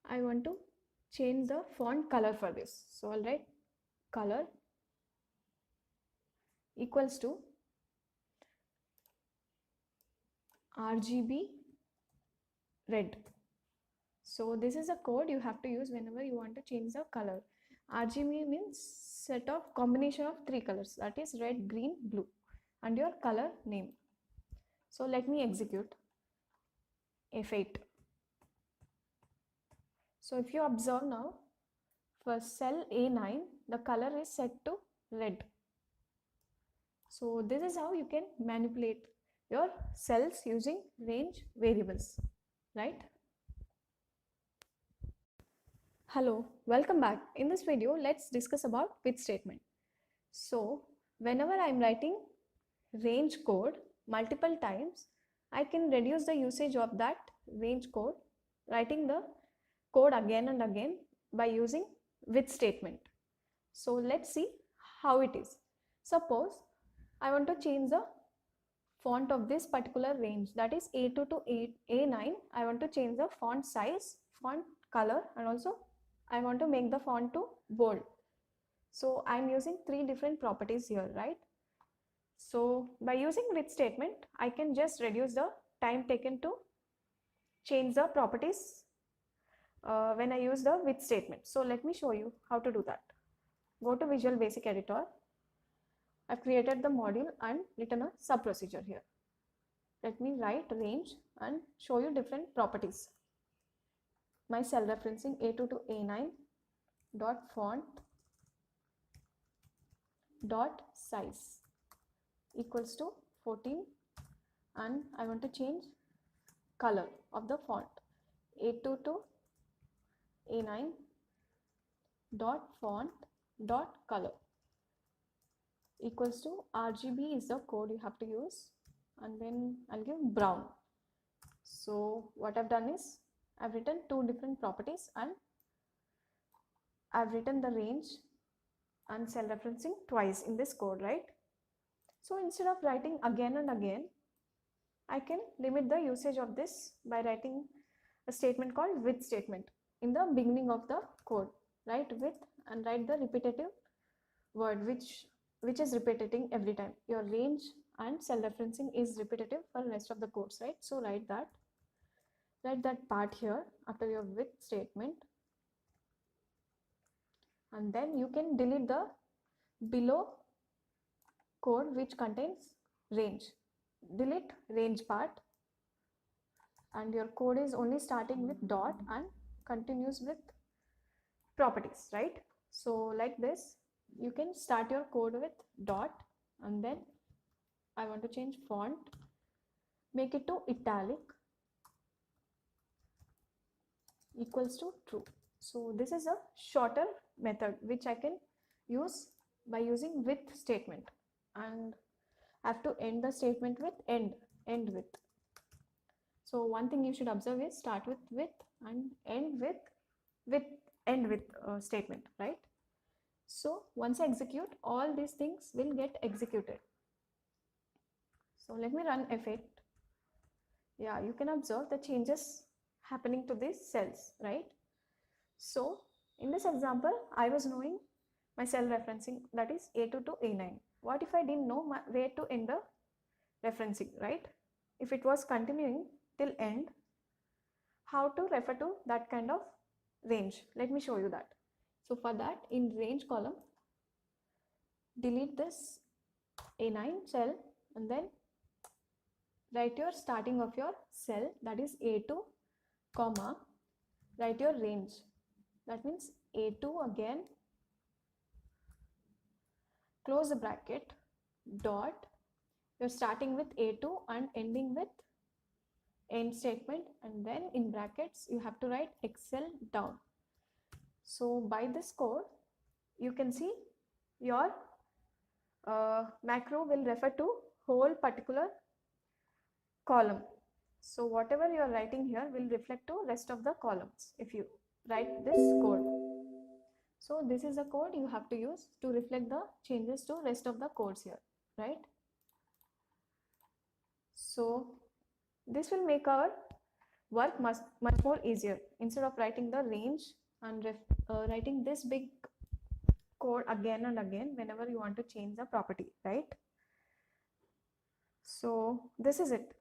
I want to change the font color for this. So I'll write color equals to RGB red. So this is a code you have to use whenever you want to change the color. RGB means set of combination of 3 colors, that is red, green, blue, and your color name. So let me execute F8. So if you observe now, for cell A9, the color is set to red. So this is how you can manipulate your cells using range variables, right? Hello, welcome back. In this video, let's discuss about with statement. So whenever I'm writing range code multiple times, I can reduce the usage of that range code, writing the code again and again by using with statement. So let's see how it is. Suppose I want to change the font of this particular range, that is A2 to A9. I want to change the font size, font color, and also I want to make the font to bold. So I'm using 3 different properties here, right? So by using with statement, I can just reduce the time taken to change the properties when I use the with statement. So let me show you how to do that. Go to Visual Basic Editor. I've created the module and written a sub procedure here. Let me write range and show you different properties. My cell referencing A2 to A9 dot font dot size equals to 14, and I want to change color of the font. A2 to A9 dot font dot color equals to RGB is the code you have to use, and then I'll give brown. So what I've done is I've written 2 different properties and I've written the range and cell referencing twice in this code, right? So instead of writing again and again, I can limit the usage of this by writing a statement called with statement in the beginning of the code. Write with and write the repetitive word which is repeating every time. Your range and cell referencing is repetitive for the rest of the codes, right? So write that part here after your with statement, and then you can delete the below code which contains range. Delete range part, and your code is only starting with dot and continues with properties, right? So like this, you can start your code with dot, and then I want to change font, make it to italic equals to true. So this is a shorter method which I can use by using with statement, and I have to end the statement with end with. So one thing you should observe is start with and end with statement, right? So once I execute, all these things will get executed. So let me run F8. Yeah, you can observe the changes happening to these cells, right? So in this example, I was knowing my cell referencing, that is A2 to A9. What if I didn't know where to end the referencing, right? If it was continuing till end, how to refer to that kind of range? Let me show you that. So for that, in range column, delete this A9 cell and then write your starting of your cell, that is A2, comma, write your range. That means A2 again, close the bracket, dot, you're starting with A2 and ending with end statement, and then in brackets you have to write Excel down. So by this code, you can see your macro will refer to whole particular column. So whatever you are writing here will reflect to rest of the columns if you write this code. So this is a code you have to use to reflect the changes to rest of the codes here, right? So This will make our work much more easier. Instead of writing the range and writing this big code again and again whenever you want to change the property, right? So this is it.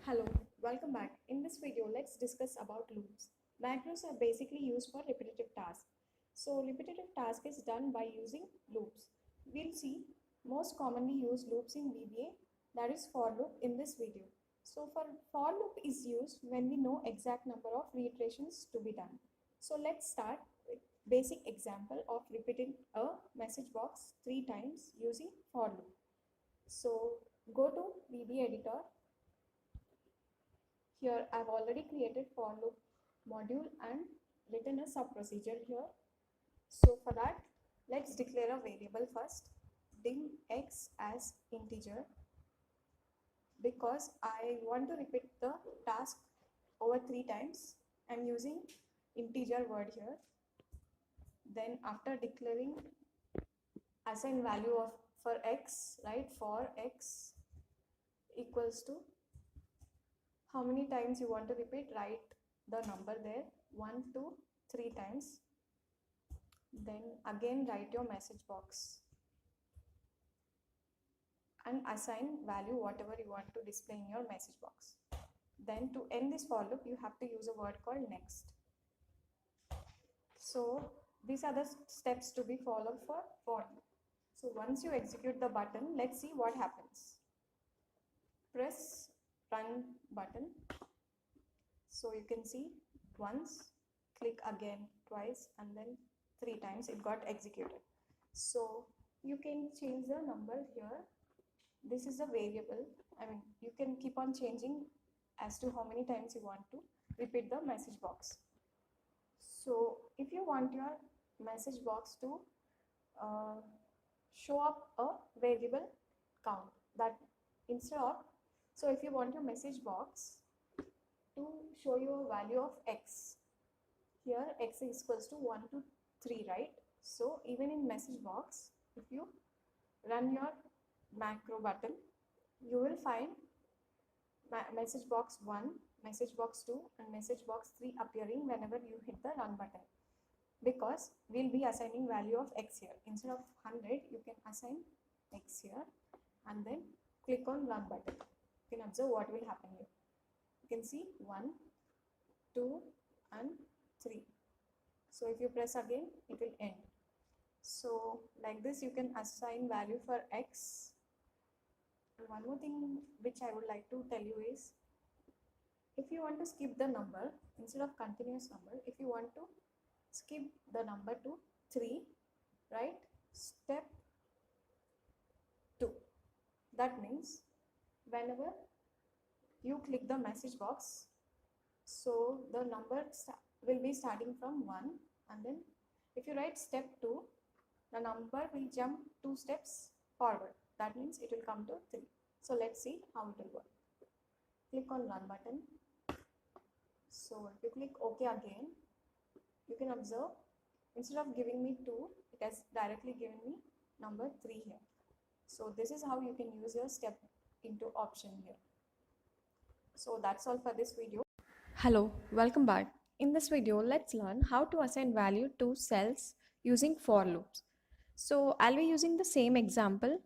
Hello, welcome back. In this video, let's discuss about loops. Macros are basically used for repetitive tasks. So repetitive task is done by using loops. We'll see most commonly used loops in VBA, that is for loop, in this video. So for loop is used when we know exact number of reiterations to be done. So let's start with basic example of repeating a message box 3 times using for loop. So go to VBA editor. Here I've already created for loop module and written a sub procedure here. So for that, let's declare a variable first, dim x as integer, because I want to repeat the task over 3 times. I'm using integer word here. Then after declaring assign value of for x, right, for x equals to how many times you want to repeat, write the number there, 1 to 3 times. Then again write your message box and assign value whatever you want to display in your message box. Then to end this for loop, you have to use a word called next. So these are the steps to be followed for loop. So once you execute the button, let's see what happens. Press run button. So you can see once, click again twice, and then 3 times it got executed. So you can change the number here. This is a variable. You can keep on changing as to how many times you want to repeat the message box. So if you want your message box to show up a variable count, that instead of, so if you want your message box to show you a value of x, here x is equals to 1 to 3, right? So even in message box, if you run your macro button, you will find message box 1, message box 2 and message box 3 appearing whenever you hit the run button, because we'll be assigning value of x here. Instead of 100, you can assign x here and then click on run button. You can observe what will happen here. You can see 1, 2 and 3. So if you press again, it will end. So like this you can assign value for x. And one more thing which I would like to tell you is, if you want to skip the number instead of continuous number, if you want to skip the number to 3, right, step 2. That means whenever you click the message box, so the number will be starting from 1, and then if you write step 2, the number will jump 2 steps forward. That means it will come to 3. So let's see how it will work. Click on run button. So if you click OK again, you can observe instead of giving me 2, it has directly given me number 3 here. So this is how you can use your step into option here. So that's all for this video. Hello, welcome back. In this video, let's learn how to assign value to cells using for loops. So I'll be using the same example.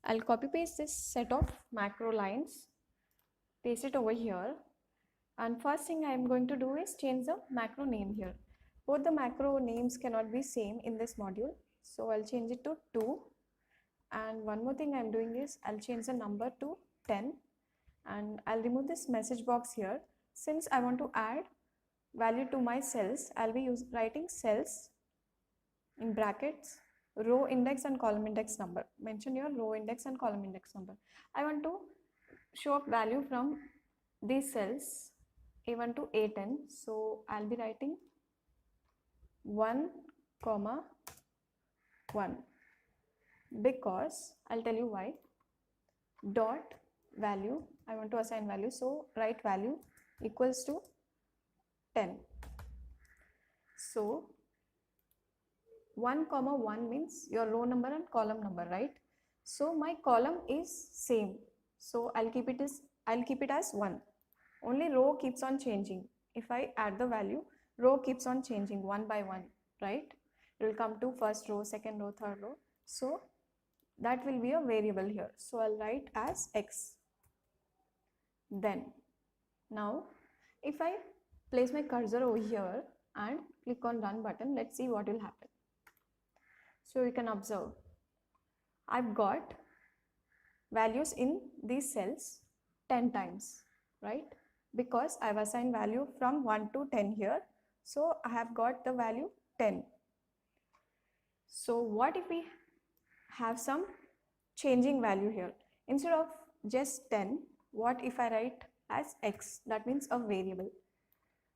I'll copy paste this set of macro lines, paste it over here, and first thing I'm going to do is change the macro name here. Both the macro names cannot be same in this module, so I'll change it to 2. And one more thing I'm doing is I'll change the number to 10, and I'll remove this message box here. Since I want to add value to my cells, I'll be writing cells in brackets, row index and column index number. Mention your row index and column index number. I want to show up value from these cells A1 to A10. So I'll be writing 1, 1, because I'll tell you why. Dot value, I want to assign value, so write value equals to 10. So 1, 1 means your row number and column number, right? So my column is same, So I'll keep it as 1. Only row keeps on changing. If I add the value, row keeps on changing one by one, right? It will come to first row, second row, third row. So that will be a variable here. So I'll write as x. Then now if I place my cursor over here and click on run button, let's see what will happen. So you can observe I've got values in these cells 10 times, right? Because I've assigned value from 1 to 10 here. So I have got the value 10. So what if we have some changing value here? Instead of just 10, what if I write as x? That means a variable.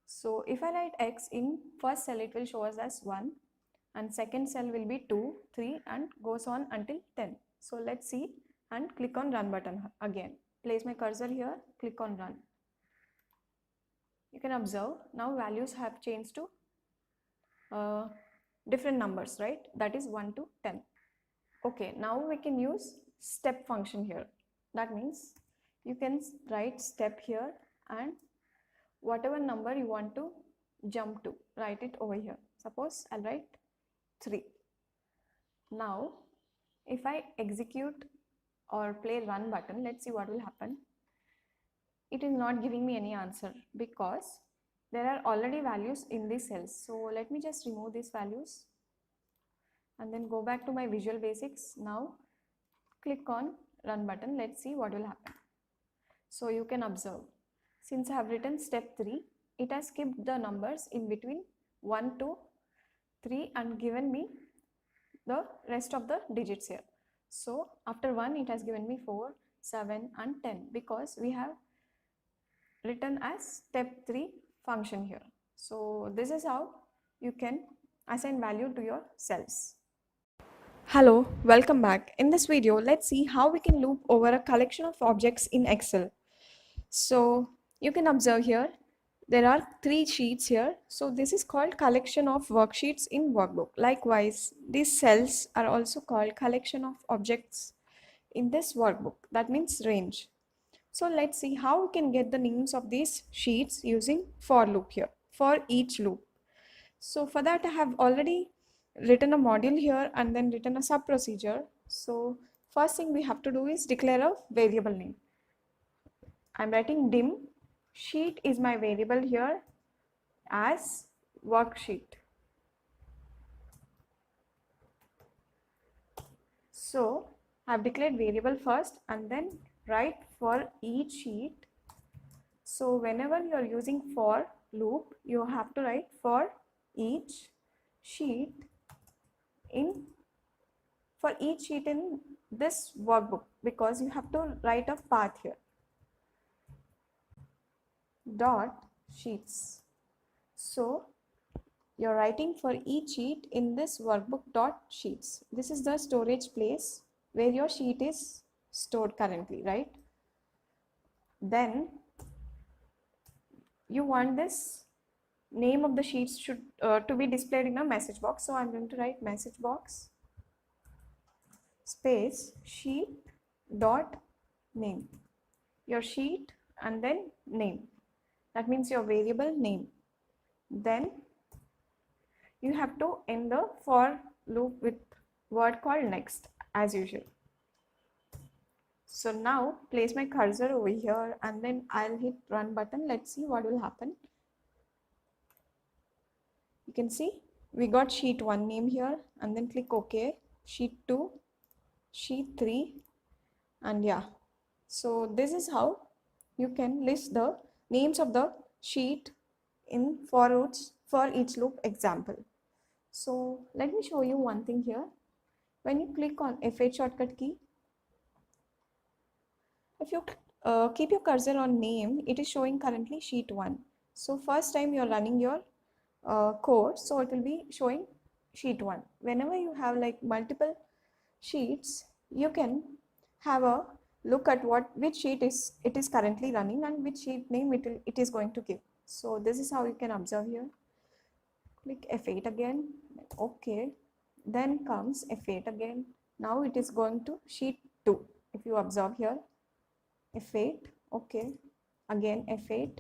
So if I write x in first cell, it will show us as 1, and second cell will be 2, 3, and goes on until 10. So let's see, and click on run button again. Place my cursor here, click on run. You can observe now values have changed to different numbers, right? That is 1 to 10. Okay, now we can use step function here. That means you can write step here, and whatever number you want to jump to, write it over here. Suppose I'll write 3. Now if I execute or play run button, let's see what will happen. It is not giving me any answer because there are already values in these cells. So let me just remove these values and then go back to my Visual Basics. Now click on run button. Let's see what will happen. So you can observe, since I have written step 3, it has skipped the numbers in between 1 to 3 and given me the rest of the digits here. So after 1 it has given me 4, 7 and 10 because we have written as step 3 function here. So this is how you can assign value to your cells. Hello, welcome back. In this video, let's see how we can loop over a collection of objects in Excel. So you can observe here, there are 3 sheets here. So this is called collection of worksheets in workbook. Likewise, these cells are also called collection of objects in this workbook. That means range. So let's see how we can get the names of these sheets using for loop here, for each loop. So for that I have already written a module here and then written a sub procedure. So first thing we have to do is declare a variable name. I'm writing dim sheet is my variable here as worksheet. So I've declared variable first and then write for each sheet. So whenever you are using for loop, you have to write for each sheet in this workbook, because you have to write a path here. Dot sheets. So you're writing for each sheet in this workbook dot sheets. This is the storage place where your sheet is stored currently, right? Then you want this name of the sheets should to be displayed in a message box. So I'm going to write message box space sheet dot name, your sheet and then name. That means your variable name. Then you have to end the for loop with word called next as usual. So now place my cursor over here and then I'll hit run button. Let's see what will happen. You can see we got sheet 1 name here and then click OK, sheet 2, sheet 3, and yeah. So this is how you can list the names of the sheet in for each loop example. So let me show you one thing here. When you click on F8 shortcut key, if you keep your cursor on name, it is showing currently sheet 1. So first time you are running your code, so it will be showing sheet 1. Whenever you have like multiple sheets, you can have a look at which sheet it is currently running and which sheet name it is going to give. So this is how you can observe here. Click F8 again, OK, then comes F8 again. Now it is going to sheet 2 if you observe here. F8, okay, again F8,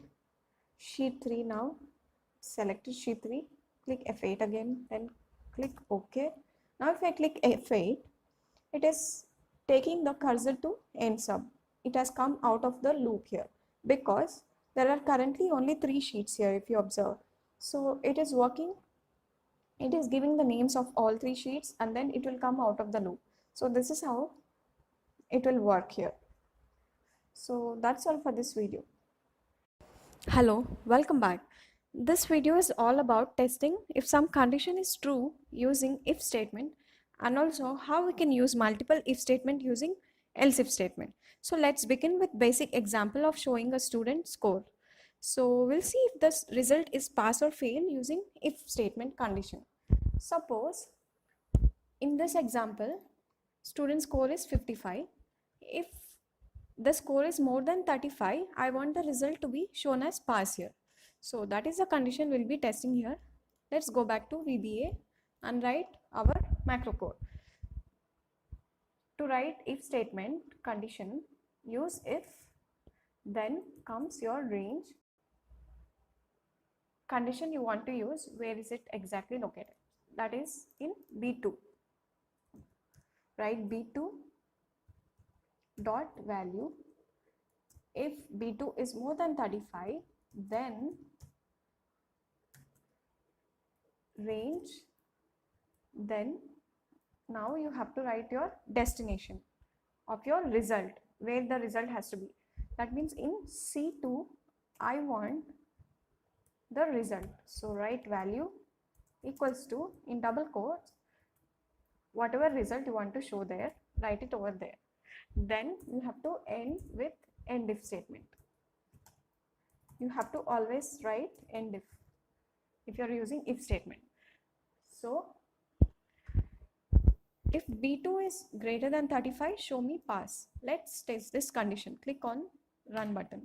sheet 3 now, selected sheet 3, click F8 again, then click OK. Now if I click F8, it is taking the cursor to end sub. It has come out of the loop here because there are currently only 3 sheets here if you observe. So it is working, it is giving the names of all 3 sheets and then it will come out of the loop. So this is how it will work here. So that's all for this video. Hello, welcome back. This video is all about testing if some condition is true using if statement and also how we can use multiple if statement using else if statement. So let's begin with basic example of showing a student score. So we'll see if this result is pass or fail using if statement condition. Suppose in this example, student score is 55. If the score is more than 35, I want the result to be shown as pass here. So that is the condition we'll be testing here. Let's go back to VBA and write our macro code. To write if statement condition, use if, then comes your range. Condition you want to use, where is it exactly located? That is in B2. Write B2 dot value. If B2 is more than 35, then range, then now you have to write your destination of your result, where the result has to be. That means in C2, I want the result. So write value equals to, in double quotes, whatever result you want to show there, write it over there. Then you have to end with end if statement. You have to always write end if you are using if statement. So if B2 is greater than 35, show me pass. Let's test this condition. Click on run button.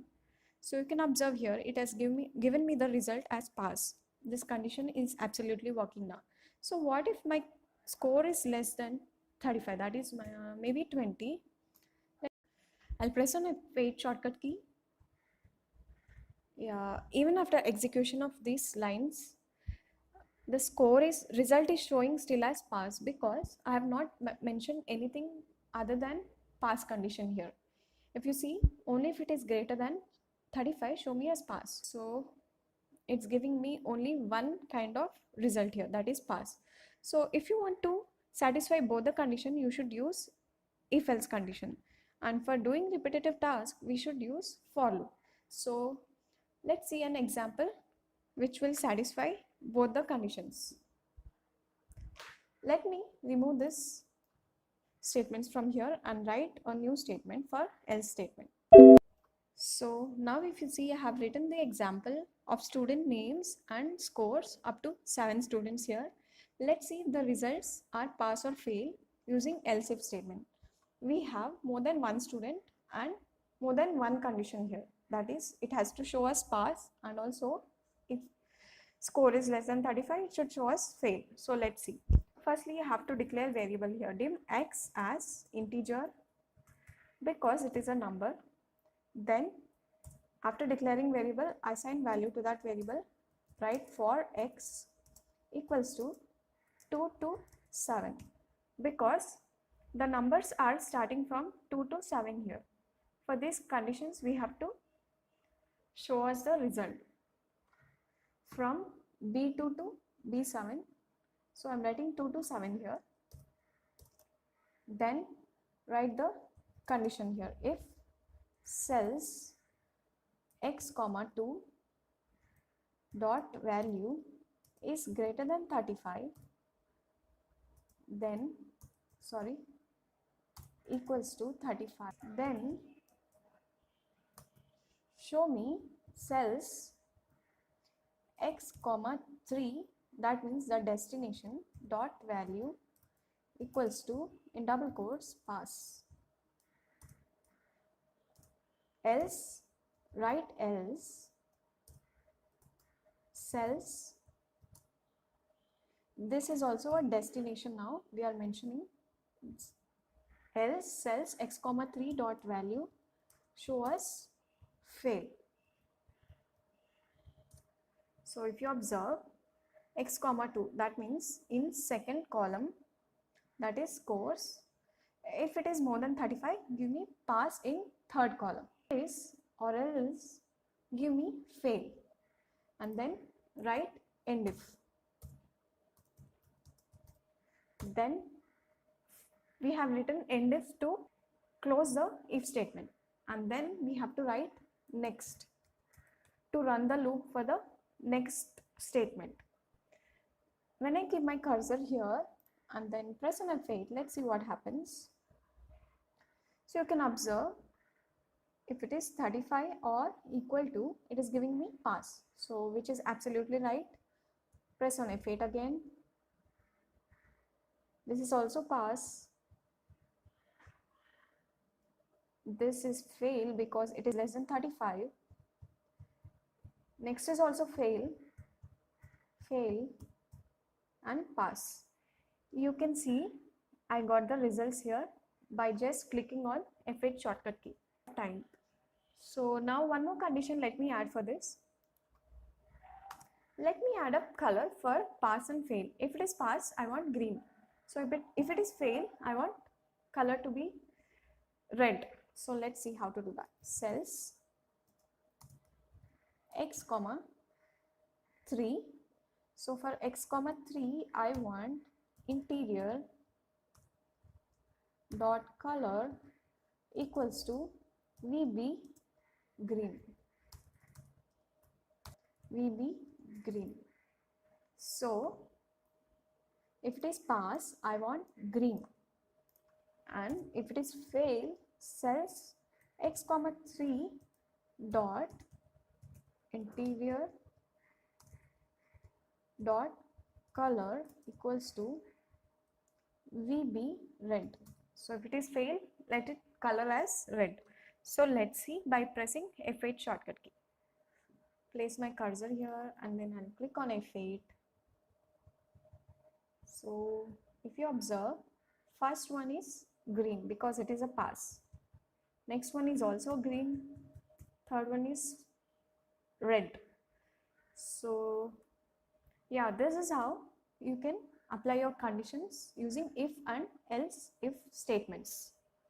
So you can observe here, it has given me the result as pass. This condition is absolutely working now. So what if my score is less than 35, that is maybe 20. I'll press on a F8 shortcut key. Yeah, even after execution of these lines, the result is showing still as pass because I have not mentioned anything other than pass condition here. If you see, only if it is greater than 35, show me as pass. So it's giving me only one kind of result here, that is pass. So if you want to satisfy both the condition, you should use if else condition, and for doing repetitive tasks we should use for loop. So let's see an example which will satisfy both the conditions. Let me remove this statements from here and write a new statement for else statement. So now if you see, I have written the example of student names and scores up to 7 students here. Let's see if the results are pass or fail using else if statement. We have more than one student and more than one condition here. That is, it has to show us pass, and also if score is less than 35, it should show us fail. So let's see. Firstly, you have to declare variable here, div x as integer because it is a number. Then after declaring variable, assign value to that variable. Write for x equals to 2 to 7 because the numbers are starting from 2 to 7 here. For these conditions, we have to show us the result from B2 to B7. So I'm writing 2 to 7 here. Then write the condition here. If cells x comma 2 dot value is greater than 35, then equals to 35, then show me cells x comma 3, that means the destination, dot value equals to, in double quotes, pass. Else, write else cells, this is also a destination now we are mentioning, else cells x comma 3 dot value show us fail. So if you observe x comma 2, that means in second column, that is scores. If it is more than 35, give me pass in third column. Is or else give me fail, and then write end if. Then we have written end if to close the if statement, and then we have to write next to run the loop for the next statement. When I keep my cursor here and then press on F8, let's see what happens. So you can observe if it is 35 or equal to, it is giving me pass. So which is absolutely right. Press on F8 again. This is also pass. This is fail because it is less than 35. Next is also fail, fail, and pass. You can see I got the results here by just clicking on F8 shortcut key. Time. So now one more condition let me add for this. Let me add a color for pass and fail. If it is pass, I want green. So if it is fail, I want color to be red. So let's see how to do that. Cells x comma 3. So for x comma 3, I want interior dot color equals to VB green. VB green. So if it is pass, I want green, and if it is fail, cells x comma 3 dot interior dot color equals to VB red. So if it is fail, let it color as red. So let's see by pressing F8 shortcut key. Place my cursor here and then I'll click on F8. So if you observe, first one is green because it is a pass. Next one is also green. Third one is red. So yeah, this is how you can apply your conditions using if and else if statements.